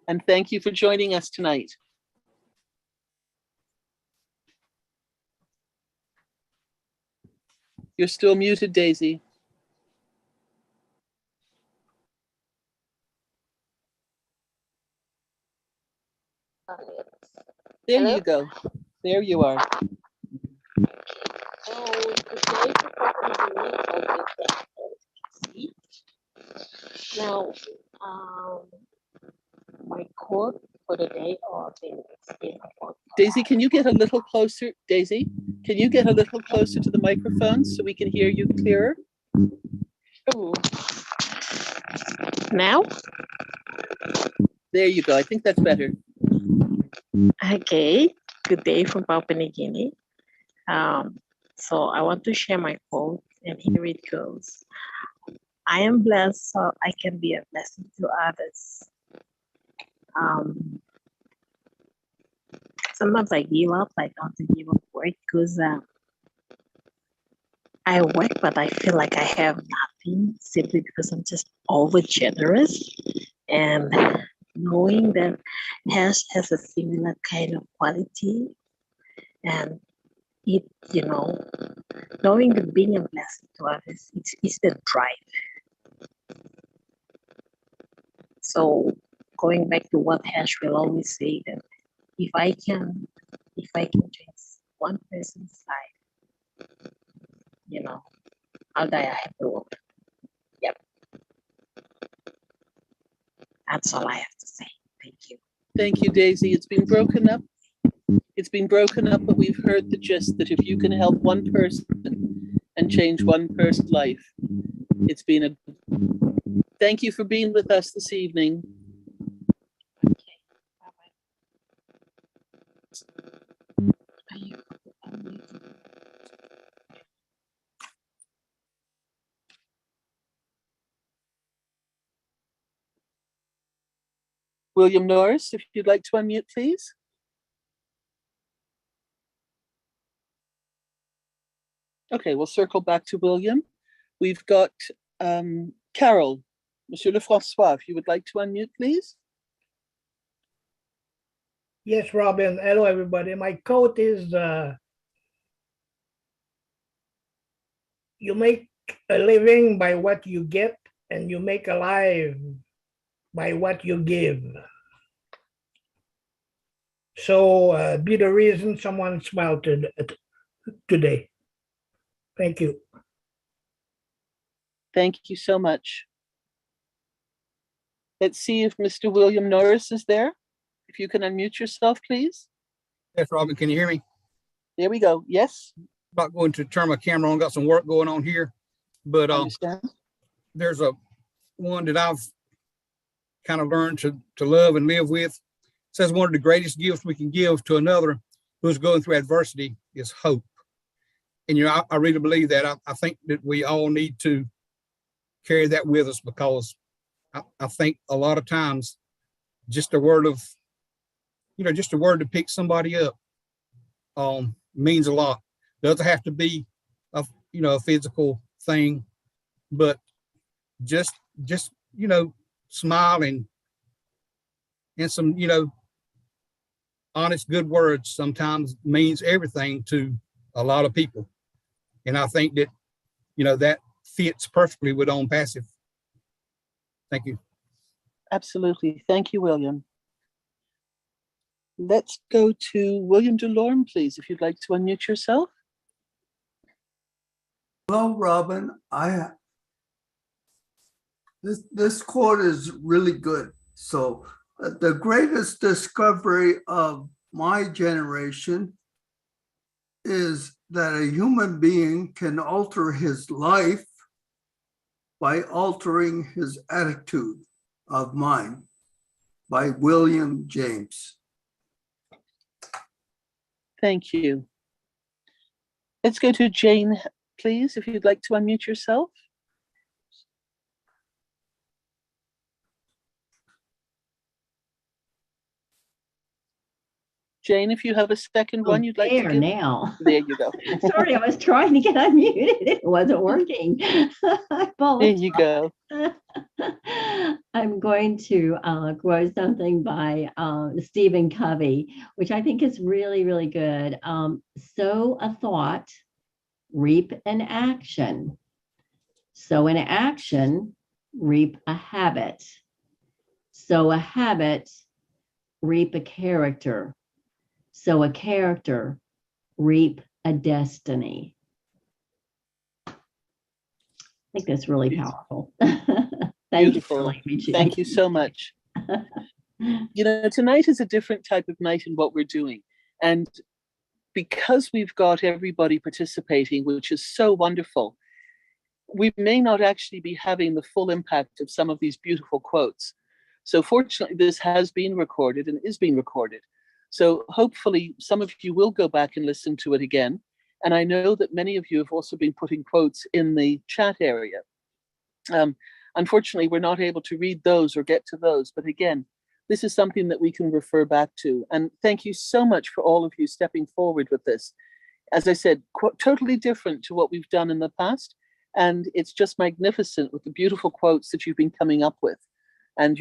Speaker 1: And thank you for joining us tonight. You're still muted, Daisy. There
Speaker 18: Hello?
Speaker 1: you go. There you are.
Speaker 18: Oh, today now, my quote for the day or
Speaker 1: Daisy, can you get a little closer? Daisy, can you get a little closer to the microphone so we can hear you clearer?
Speaker 18: Ooh. Now?
Speaker 1: There you go. I think that's better.
Speaker 18: Okay. Good day from Papua New Guinea. So I want to share my quote, and here it goes. I am blessed so I can be a blessing to others. Sometimes I give up. I don't want to give up work because I work, but I feel like I have nothing simply because I'm just over generous. And knowing that Hash has a similar kind of quality, and it, knowing that being a blessing to others, it's the drive. So going back to what Hash will always say, that if I can change one person's life, I'll die a happy woman. Yep. That's all I have to say. Thank you.
Speaker 1: Thank you, Daisy. It's been broken up. But we've heard the gist that if you can help one person and change one person's life, it's been a... Thank you for being with us this evening. William Norris, if you'd like to unmute, please. Okay, we'll circle back to William. We've got Carol, Monsieur Lefrançois, if you would like to unmute, please.
Speaker 19: Yes, Robin. Hello, everybody. My quote is, you make a living by what you get, and you make a life by what you give. So be the reason someone smiled today. Thank you.
Speaker 1: Thank you so much. Let's see if Mr. William Norris is there. If you can unmute yourself, please.
Speaker 20: Yes, Robin, can you hear me?
Speaker 1: There we go. Yes.
Speaker 20: Not going to turn my camera on, got some work going on here. But
Speaker 1: Understand.
Speaker 20: There's a one that I've kind of learned to love and live with. It says one of the greatest gifts we can give to another who's going through adversity is hope. And, you know, I really believe that. I think that we all need to carry that with us, because I think a lot of times just a word of, you know, just a word to pick somebody up means a lot. Doesn't have to be a, you know, a physical thing, but just, you know, smiling and some, you know, honest, good words sometimes means everything to a lot of people. And I think that, you know, that fits perfectly with ONPASSIVE. Thank you.
Speaker 1: Absolutely. Thank you, William. Let's go to William Delorme, please, if you'd like to unmute yourself.
Speaker 21: Well, Robin, this quote is really good. So the greatest discovery of my generation is that a human being can alter his life by altering his attitude of mind, by William James.
Speaker 1: Thank you. Let's go to Jane, please, if you'd like to unmute yourself. Jane, if you have a second one you'd like to give.
Speaker 22: Now.
Speaker 1: There you go.
Speaker 22: Sorry, I was trying to get unmuted. It wasn't working.
Speaker 1: There you go.
Speaker 22: I'm going to quote something by Stephen Covey, which I think is really, really good. Sow a thought, reap an action. Sow an action, reap a habit. Sow a habit, reap a character. Sow a character, reap a destiny. I think that's really powerful. Thank you for letting me share.
Speaker 1: Thank you so much. You know, tonight is a different type of night in what we're doing. And because we've got everybody participating, which is so wonderful, we may not actually be having the full impact of some of these beautiful quotes. So fortunately, this has been recorded and is being recorded. So hopefully some of you will go back and listen to it again. And I know that many of you have also been putting quotes in the chat area. Unfortunately, we're not able to read those or get to those. But again, this is something that we can refer back to. And thank you so much for all of you stepping forward with this. As I said, totally different to what we've done in the past. And it's just magnificent with the beautiful quotes that you've been coming up with. And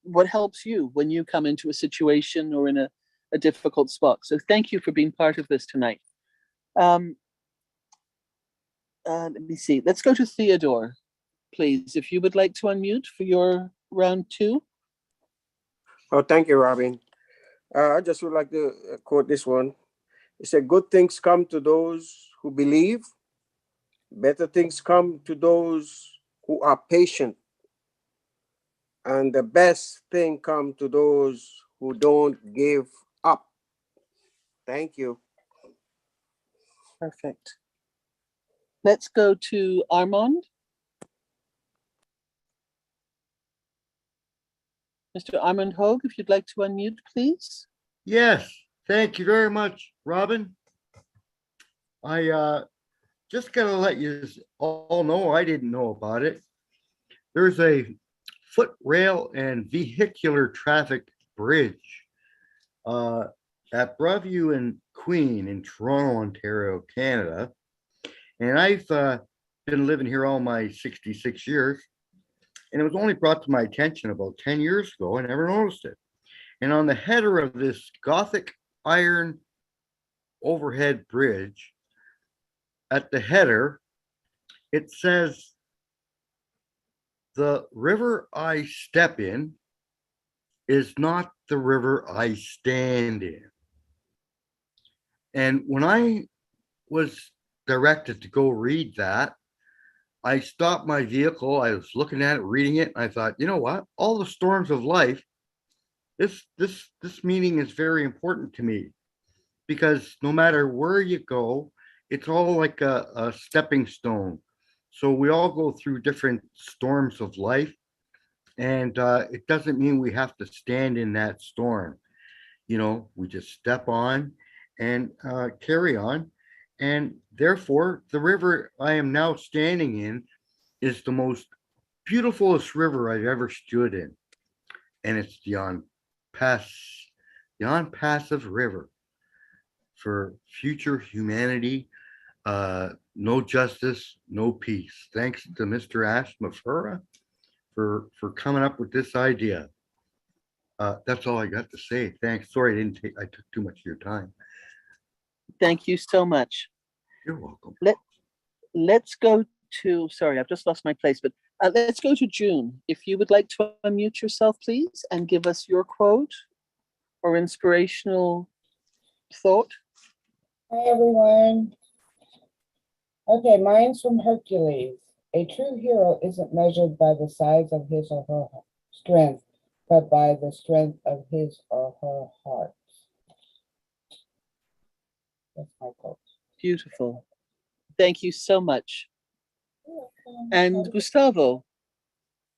Speaker 1: what helps you when you come into a situation or in a difficult spot. So thank you for being part of this tonight. Let me see. Let's go to Theodore, please, if you would like to unmute for your round 2.
Speaker 7: Oh, thank you, Robin. I just would like to quote this one. It said, good things come to those who believe. Better things come to those who are patient. And the best thing come to those who don't give up. Thank you.
Speaker 1: Perfect. Let's go to Armand. Mr. Armand Hogue, if you'd like to unmute, please.
Speaker 23: Yes, thank you very much, Robin. I just gotta let you all know, I didn't know about it. There's a foot rail and vehicular traffic bridge at Broadview and Queen in Toronto, Ontario, Canada. And I've been living here all my 66 years. And it was only brought to my attention about 10 years ago. I never noticed it. And on the header of this Gothic iron overhead bridge, at the header, it says, the river I step in is not the river I stand in. And when I was directed to go read that, I stopped my vehicle. I was looking at it, reading it. And I thought, you know what? All the storms of life, this meaning is very important to me, because no matter where you go, it's all like a stepping stone. So we all go through different storms of life, and it doesn't mean we have to stand in that storm. We just step on and carry on. And therefore, the river I am now standing in is the most beautifulest river I've ever stood in. And it's the Unpassive River for future humanity. No justice, no peace. Thanks to Mr. Ashmafura for coming up with this idea. That's all I got to say. Thanks. Sorry, I took too much of your time.
Speaker 1: Thank you so much.
Speaker 23: You're welcome.
Speaker 1: Let's go to, sorry, I've just lost my place, but let's go to June. If you would like to unmute yourself, please, and give us your quote or inspirational thought.
Speaker 2: Hi, everyone. Okay, mine's from Hercules. A true hero isn't measured by the size of his or her strength, but by the strength of his or her heart. That's my quote.
Speaker 1: Beautiful. Thank you so much. And Gustavo,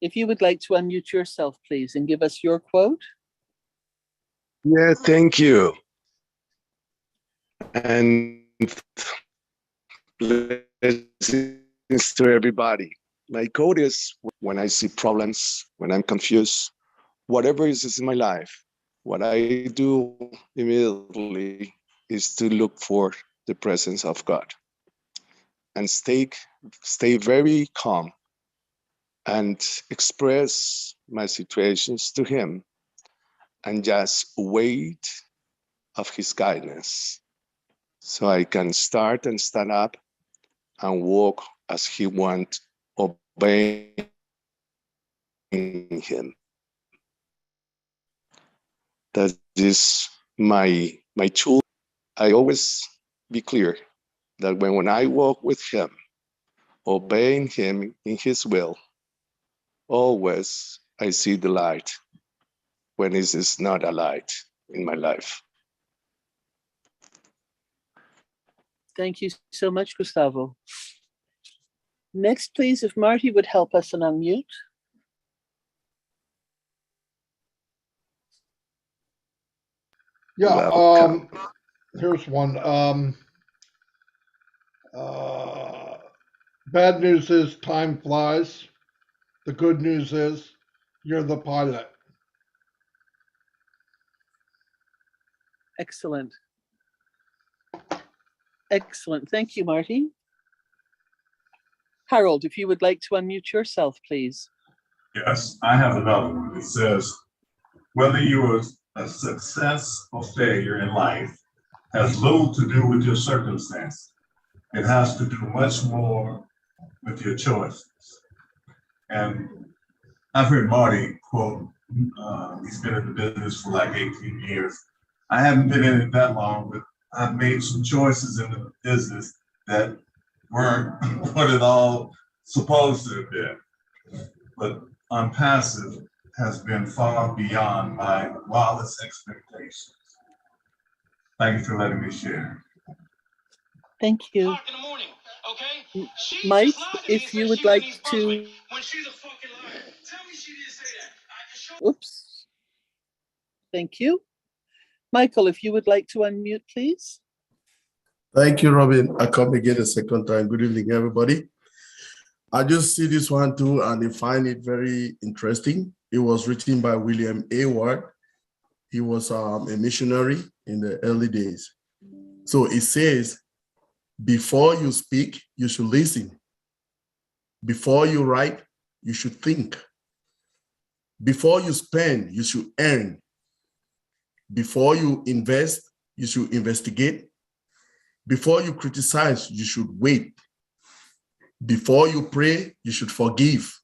Speaker 1: if you would like to unmute yourself, please, and give us your quote.
Speaker 3: Yeah, thank you. And blessings to everybody. My quote is, when I see problems, when I'm confused, whatever is in my life, what I do immediately is to look for the presence of God and stay very calm and express my situations to Him and just wait of His guidance so I can start and stand up and walk as He wants, obeying Him. That is my tool. I always be clear that when I walk with Him, obeying Him in His will, always I see the light when it is not a light in my life.
Speaker 1: Thank you so much, Gustavo. Next, please, if Marty would help us and unmute.
Speaker 4: Yeah, here's one. Bad news is time flies. The good news is you're the pilot.
Speaker 1: Excellent. Excellent. Thank you, Marty. Harold, if you would like to unmute yourself, please.
Speaker 5: Yes, I have another one. It says, whether you are a success or failure in life has little to do with your circumstances. It has to do much more with your choices. And I've heard Marty quote, he's been in the business for like 18 years. I haven't been in it that long, but I've made some choices in the business that weren't what it all supposed to have been. But Unpassive has been far beyond my wildest expectations. Thank you for letting me share.
Speaker 1: Thank you. Mike, if you would like to. Oops. Thank you. Michael, if you would like to unmute, please.
Speaker 11: Thank you, Robin. I come again a second time. Good evening, everybody. I just see this one too, and I find it very interesting. It was written by William A. Ward. He was a missionary in the early days. So it says, before you speak, you should listen. Before you write, you should think. Before you spend, you should earn. Before you invest, you should investigate. Before you criticize, you should wait. Before you pray, you should forgive.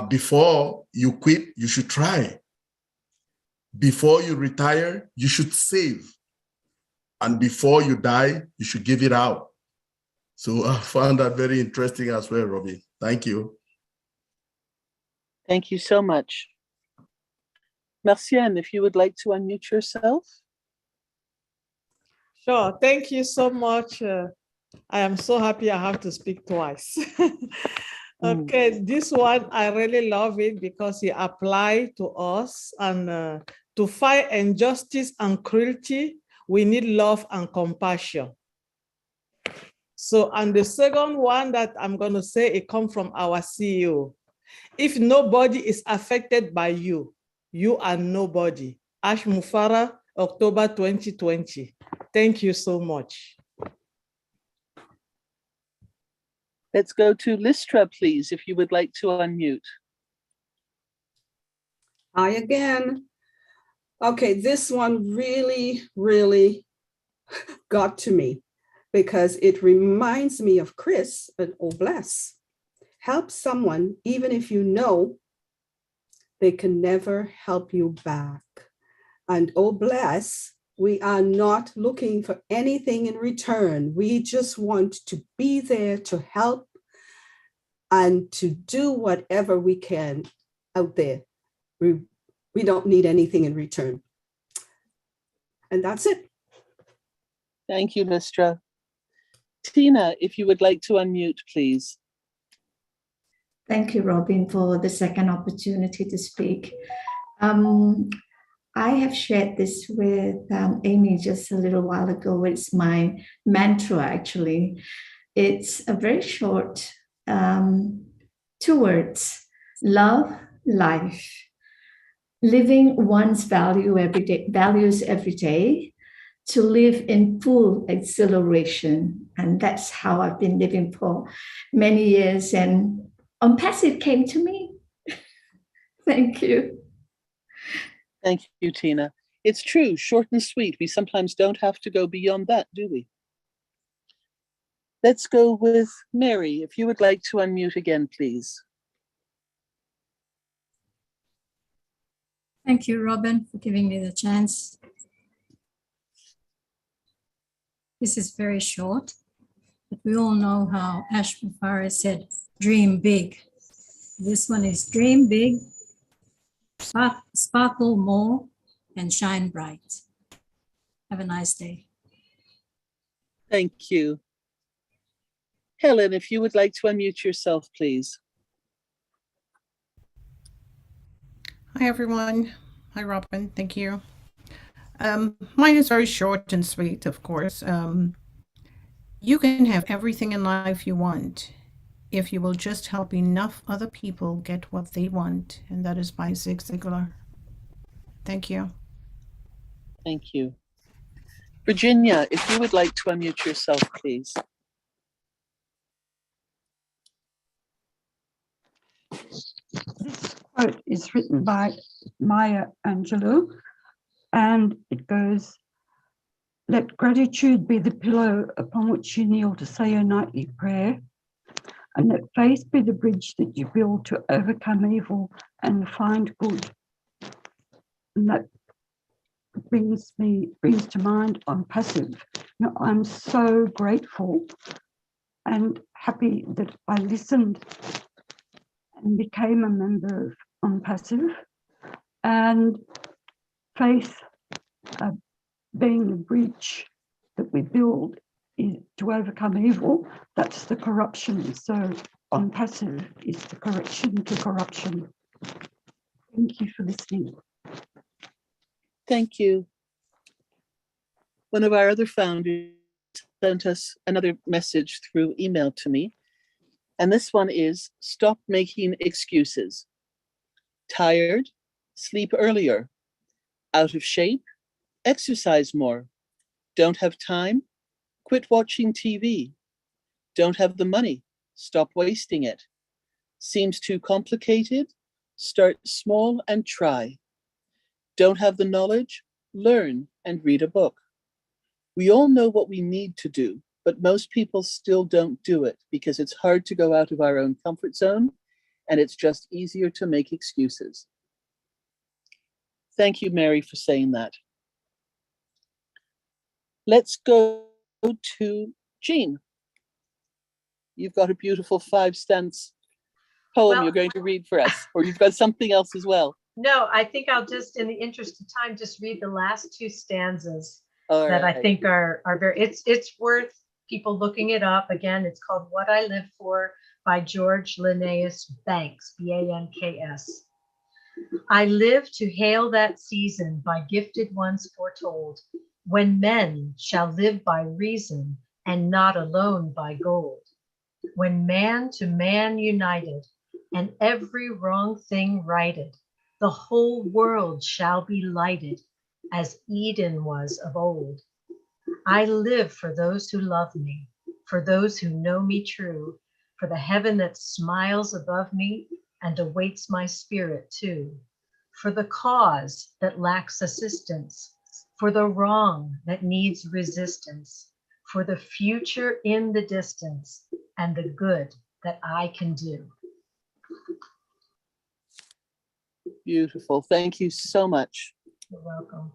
Speaker 11: Before you quit, you should try. Before you retire, you should save. And before you die, you should give it out. So I found that very interesting as well, Robbie. Thank you.
Speaker 1: Thank you so much. Marcienne, if you would like to unmute yourself.
Speaker 6: Sure. Thank you so much. I am so happy I have to speak twice. Okay, this one, I really love it because it applies to us. And to fight injustice and cruelty, we need love and compassion. So, and the second one that I'm going to say, it comes from our CEO. If nobody is affected by you, you are nobody. Ash Mufara, October 2020. Thank you so much.
Speaker 1: Let's go to Listra, please, if you would like to unmute.
Speaker 8: Hi again. Okay, this one really, really got to me because it reminds me of Chris and Oh Bless. Help someone even if you know they can never help you back. And Oh Bless, we are not looking for anything in return. We just want to be there to help and to do whatever we can out there. We don't need anything in return. And that's it.
Speaker 1: Thank you, Listra. Tina, if you would like to unmute, please.
Speaker 9: Thank you, Robin, for the second opportunity to speak. I have shared this with Amy just a little while ago. It's my mantra, actually. It's a very short 2 words: love, life. Living one's values every day to live in full exhilaration. And that's how I've been living for many years. And ONPASSIVE came to me. Thank you.
Speaker 1: Thank you, Tina. It's true, short and sweet. We sometimes don't have to go beyond that, do we? Let's go with Mary. If you would like to unmute again, please.
Speaker 12: Thank you, Robin, for giving me the chance. This is very short, but we all know how Ash Mufara said, dream big. This one is dream big, sparkle more, and shine bright. Have a nice day.
Speaker 1: Thank you. Helen, if you would like to unmute yourself, please.
Speaker 24: Hi, everyone. Hi, Robin. Thank you. Mine is very short and sweet, of course. You can have everything in life you want if you will just help enough other people get what they want. And that is by Zig Ziglar. Thank you.
Speaker 1: Thank you. Virginia, if you would like to unmute yourself, please.
Speaker 25: This quote is written by Maya Angelou, and it goes, "Let gratitude be the pillow upon which you kneel to say your nightly prayer, and let faith be the bridge that you build to overcome evil and find good." And that brings to mind ONPASSIVE. You know, I'm so grateful and happy that I listened and became a member of ONPASSIVE, and faith being the bridge that we build to overcome evil. That's the corruption. So ONPASSIVE is the correction to corruption. Thank you for listening.
Speaker 1: Thank you. One of our other founders sent us another message through email to me. And this one is, stop making excuses. Tired, sleep earlier. Out of shape, exercise more. Don't have time, quit watching TV. Don't have the money, stop wasting it. Seems too complicated, start small and try. Don't have the knowledge, learn and read a book. We all know what we need to do. but most people still don't do it because it's hard to go out of our own comfort zone, and it's just easier to make excuses. Thank you, Mary, for saying that. Let's go to Jean. You've got a beautiful 5-stance poem you're going to read for us, or you've got something else as well.
Speaker 10: No, I think I'll just, in the interest of time, just read the last 2 stanzas
Speaker 1: All
Speaker 10: that
Speaker 1: right.
Speaker 10: I think are very, it's worth people looking it up. Again, it's called What I Live For by George Linnaeus Banks, B-A-N-K-S. I live to hail that season by gifted ones foretold, when men shall live by reason and not alone by gold. When man to man united and every wrong thing righted, the whole world shall be lighted as Eden was of old. I live for those who love me, for those who know me true, for the heaven that smiles above me and awaits my spirit too, for the cause that lacks assistance, for the wrong that needs resistance, for the future in the distance, and the good that I can do.
Speaker 1: Beautiful. Thank you so much.
Speaker 10: You're welcome.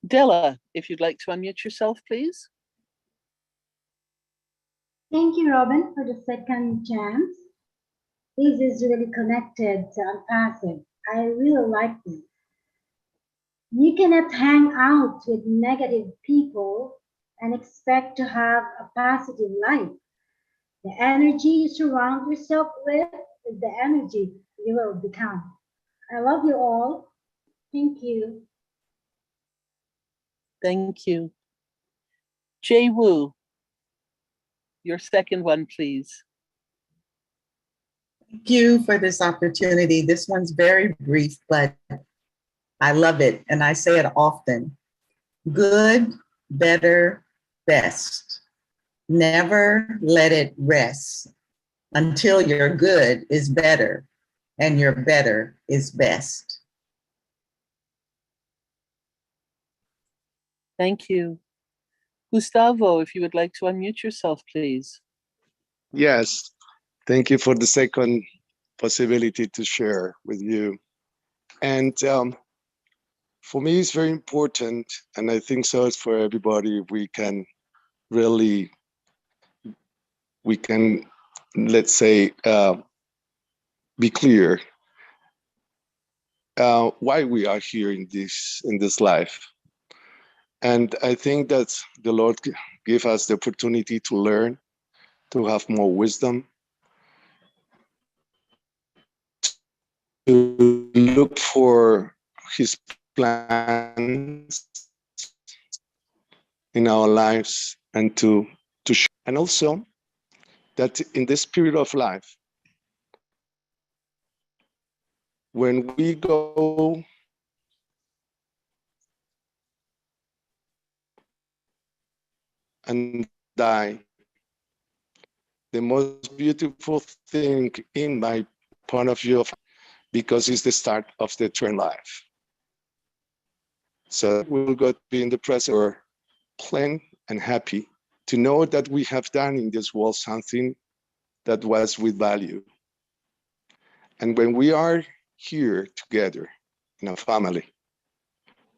Speaker 1: Della, if you'd like to unmute yourself, please.
Speaker 13: Thank you, Robin, for the second chance. This is really connected to ONPASSIVE. I really like this. You cannot hang out with negative people and expect to have a positive life. The energy you surround yourself with is the energy you will become. I love you all. Thank you.
Speaker 1: Thank you. Jay Wu, your second one, please.
Speaker 14: Thank you for this opportunity. This one's very brief, but I love it, and I say it often. Good, better, best. Never let it rest until your good is better and your better is best.
Speaker 1: Thank you. Gustavo, if you would like to unmute yourself, please.
Speaker 3: Yes, thank you for the second possibility to share with you. And for me, it's very important, and I think so it's for everybody, we can really, let's say, be clear why we are here in this life. And I think that the Lord gave us the opportunity to learn, to have more wisdom, to look for His plans in our lives, and to share. And also that in this period of life, when we go and die, the most beautiful thing in my point of view, because it's the start of the eternal life. So we'll go to be in the present or plain and happy to know that we have done in this world something that was with value. And when we are here together in a family,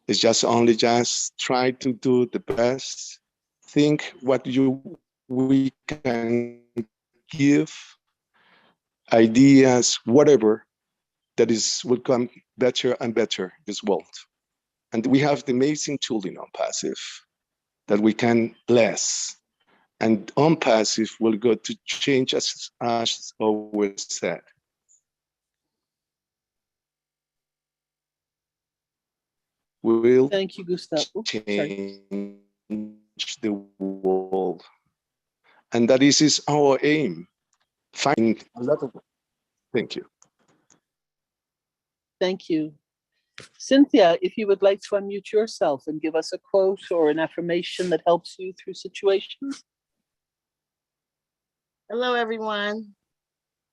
Speaker 3: it's just try to do the best, think what we can give, ideas, whatever, that will come better and better this world. And we have the amazing tool in ONPASSIVE that we can bless. And ONPASSIVE will go to change, as always said. We will
Speaker 1: Thank you, Gustavo.
Speaker 3: change the world. And that is our aim. Find a lot of. Thank you.
Speaker 1: Thank you. Cynthia, if you would like to unmute yourself and give us a quote or an affirmation that helps you through situations.
Speaker 15: Hello, everyone.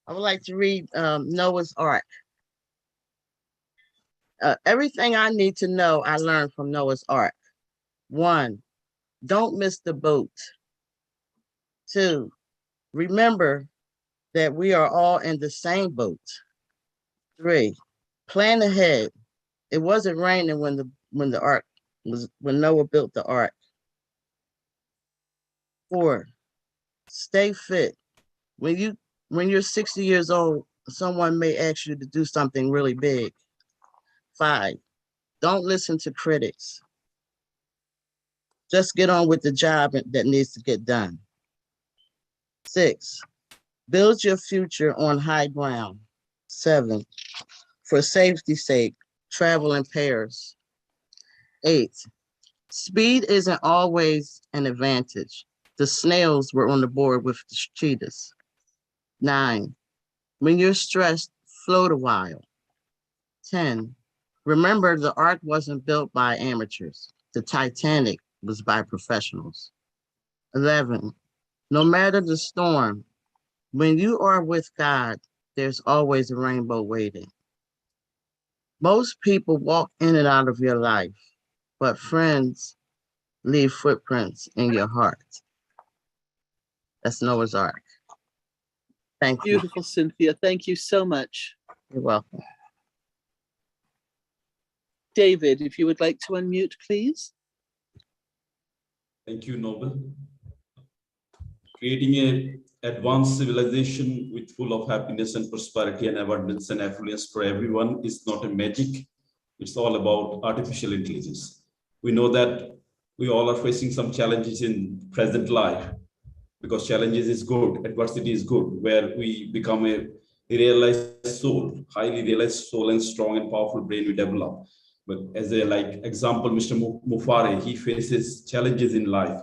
Speaker 15: I would like to read Noah's Ark. Everything I need to know, I learned from Noah's Ark. 1, don't miss the boat. 2, remember that we are all in the same boat. 3, plan ahead. It wasn't raining when when Noah built the ark. 4, stay fit. When you're 60 years old, someone may ask you to do something really big. 5, don't listen to critics. Just get on with the job that needs to get done. 6, build your future on high ground. 7, for safety's sake, travel in pairs. 8, speed isn't always an advantage. The snails were on the board with the cheetahs. 9, when you're stressed, float a while. 10, remember the ark wasn't built by amateurs. The Titanic was by professionals. 11, no matter the storm, when you are with God, there's always a rainbow waiting. Most people walk in and out of your life, but friends leave footprints in your heart. That's Noah's Ark. Thank you.
Speaker 1: Beautiful, Cynthia. Thank you so much.
Speaker 15: You're welcome.
Speaker 1: David, if you would like to unmute, please.
Speaker 16: Thank you, Noble. Creating an advanced civilization with full of happiness and prosperity and abundance and affluence for everyone is not a magic. It's all about artificial intelligence. We know that we all are facing some challenges in present life, because challenges is good, adversity is good, where we become a realized soul, highly realized soul, and strong and powerful brain we develop. But as a example, Mr. Mufare, he faces challenges in life.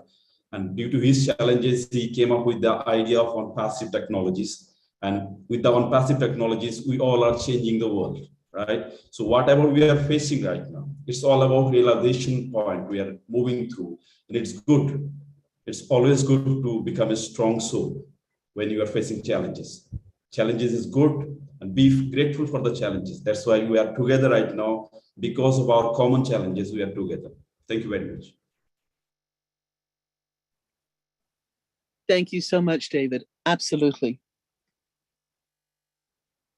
Speaker 16: And due to his challenges, he came up with the idea of ONPASSIVE technologies. And with the ONPASSIVE technologies, we all are changing the world, right? So whatever we are facing right now, it's all about realization point we are moving through. And it's good. It's always good to become a strong soul when you are facing challenges. Challenges is good, and be grateful for the challenges. That's why we are together right now. Because of our common challenges, we are together. Thank you very much.
Speaker 1: Thank you so much, David. Absolutely.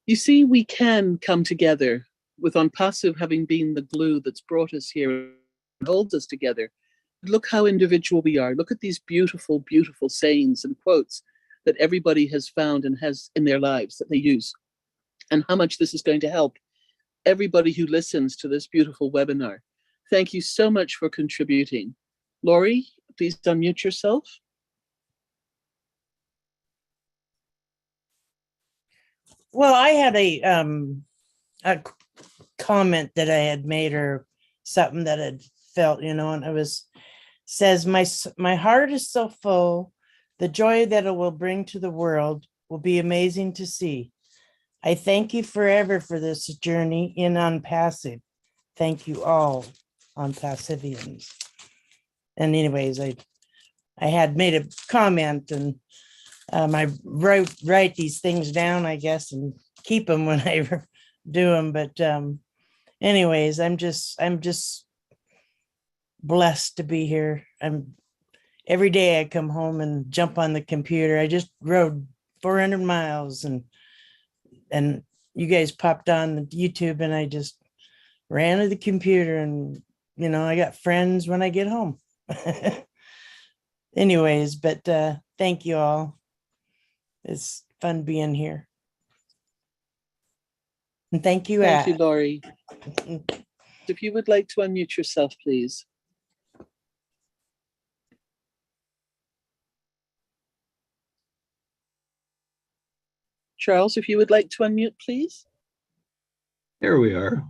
Speaker 1: You see, we can come together with ONPASSIVE having been the glue that's brought us here and holds us together. Look how individual we are. Look at these beautiful, beautiful sayings and quotes that everybody has found and has in their lives that they use, and how much this is going to help everybody who listens to this beautiful webinar. Thank you so much for contributing. Laurie, please unmute yourself.
Speaker 17: Well, I had a comment that I had made, or something that I'd felt, and it says, my heart is so full, the joy that it will bring to the world will be amazing to see. I thank you forever for this journey in ONPASSIVE. Thank you all, ONPASSIVians. And anyways, I had made a comment, and I write these things down, I guess, and keep them when I do them. But anyways, I'm just blessed to be here. Every day I come home and jump on the computer. I just rode 400 miles, and you guys popped on the YouTube, and I just ran to the computer, and I got friends when I get home. Anyways, but thank you all. It's fun being here. And thank you,
Speaker 1: Thank you, Laurie. If you would like to unmute yourself, please. Charles, if you would like to unmute, please.
Speaker 18: There we are.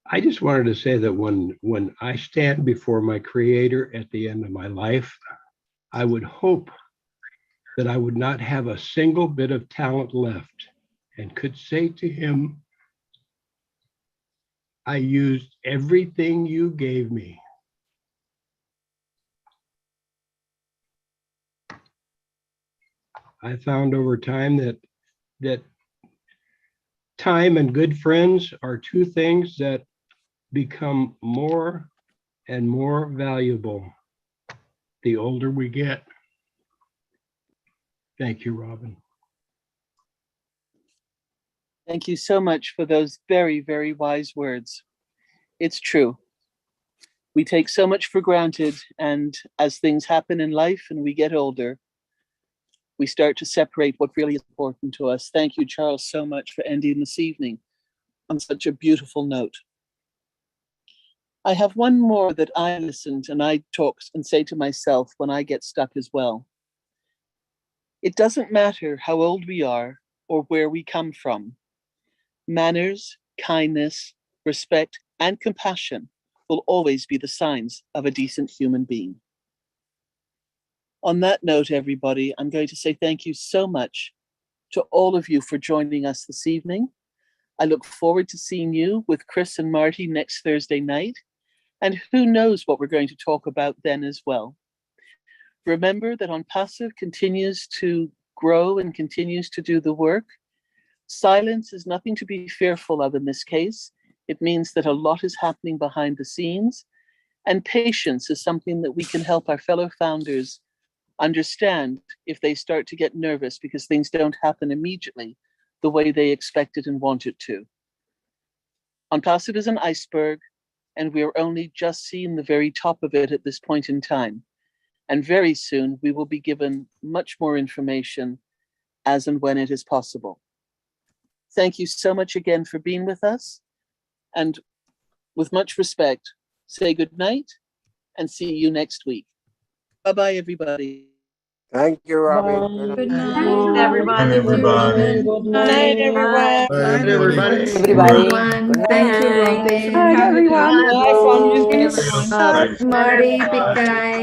Speaker 18: I just wanted to say that when I stand before my Creator at the end of my life, I would hope that I would not have a single bit of talent left, and could say to him, I used everything you gave me. I found over time that time and good friends are two things that become more and more valuable the older we get. Thank you, Robin.
Speaker 1: Thank you so much for those very, very wise words. It's true. We take so much for granted, and as things happen in life and we get older, we start to separate what really is important to us. Thank you, Charles, so much for ending this evening on such a beautiful note. I have one more that I listened and I talk and say to myself when I get stuck as well. It doesn't matter how old we are or where we come from. Manners, kindness, respect, and compassion will always be the signs of a decent human being. On that note, everybody, I'm going to say thank you so much to all of you for joining us this evening. I look forward to seeing you with Chris and Marty next Thursday night. And who knows what we're going to talk about then as well. Remember that ONPASSIVE continues to grow and continues to do the work. Silence is nothing to be fearful of in this case. It means that a lot is happening behind the scenes. And patience is something that we can help our fellow founders understand if they start to get nervous because things don't happen immediately the way they expected and wanted to. ONPASSIVE is an iceberg, and we are only just seeing the very top of it at this point in time. And very soon we will be given much more information as and when it is possible. Thank you so much again for being with us. And with much respect, say good night and see you next week. Bye-bye, everybody.
Speaker 7: Thank you, Robin.
Speaker 12: Good night.
Speaker 10: Thanks, everybody.
Speaker 17: Good night, everyone.
Speaker 11: Bye, everybody.
Speaker 9: Everyone. Thank you, Robin.
Speaker 25: Hi, everyone.
Speaker 6: Bye from you.
Speaker 9: Marty, big guy.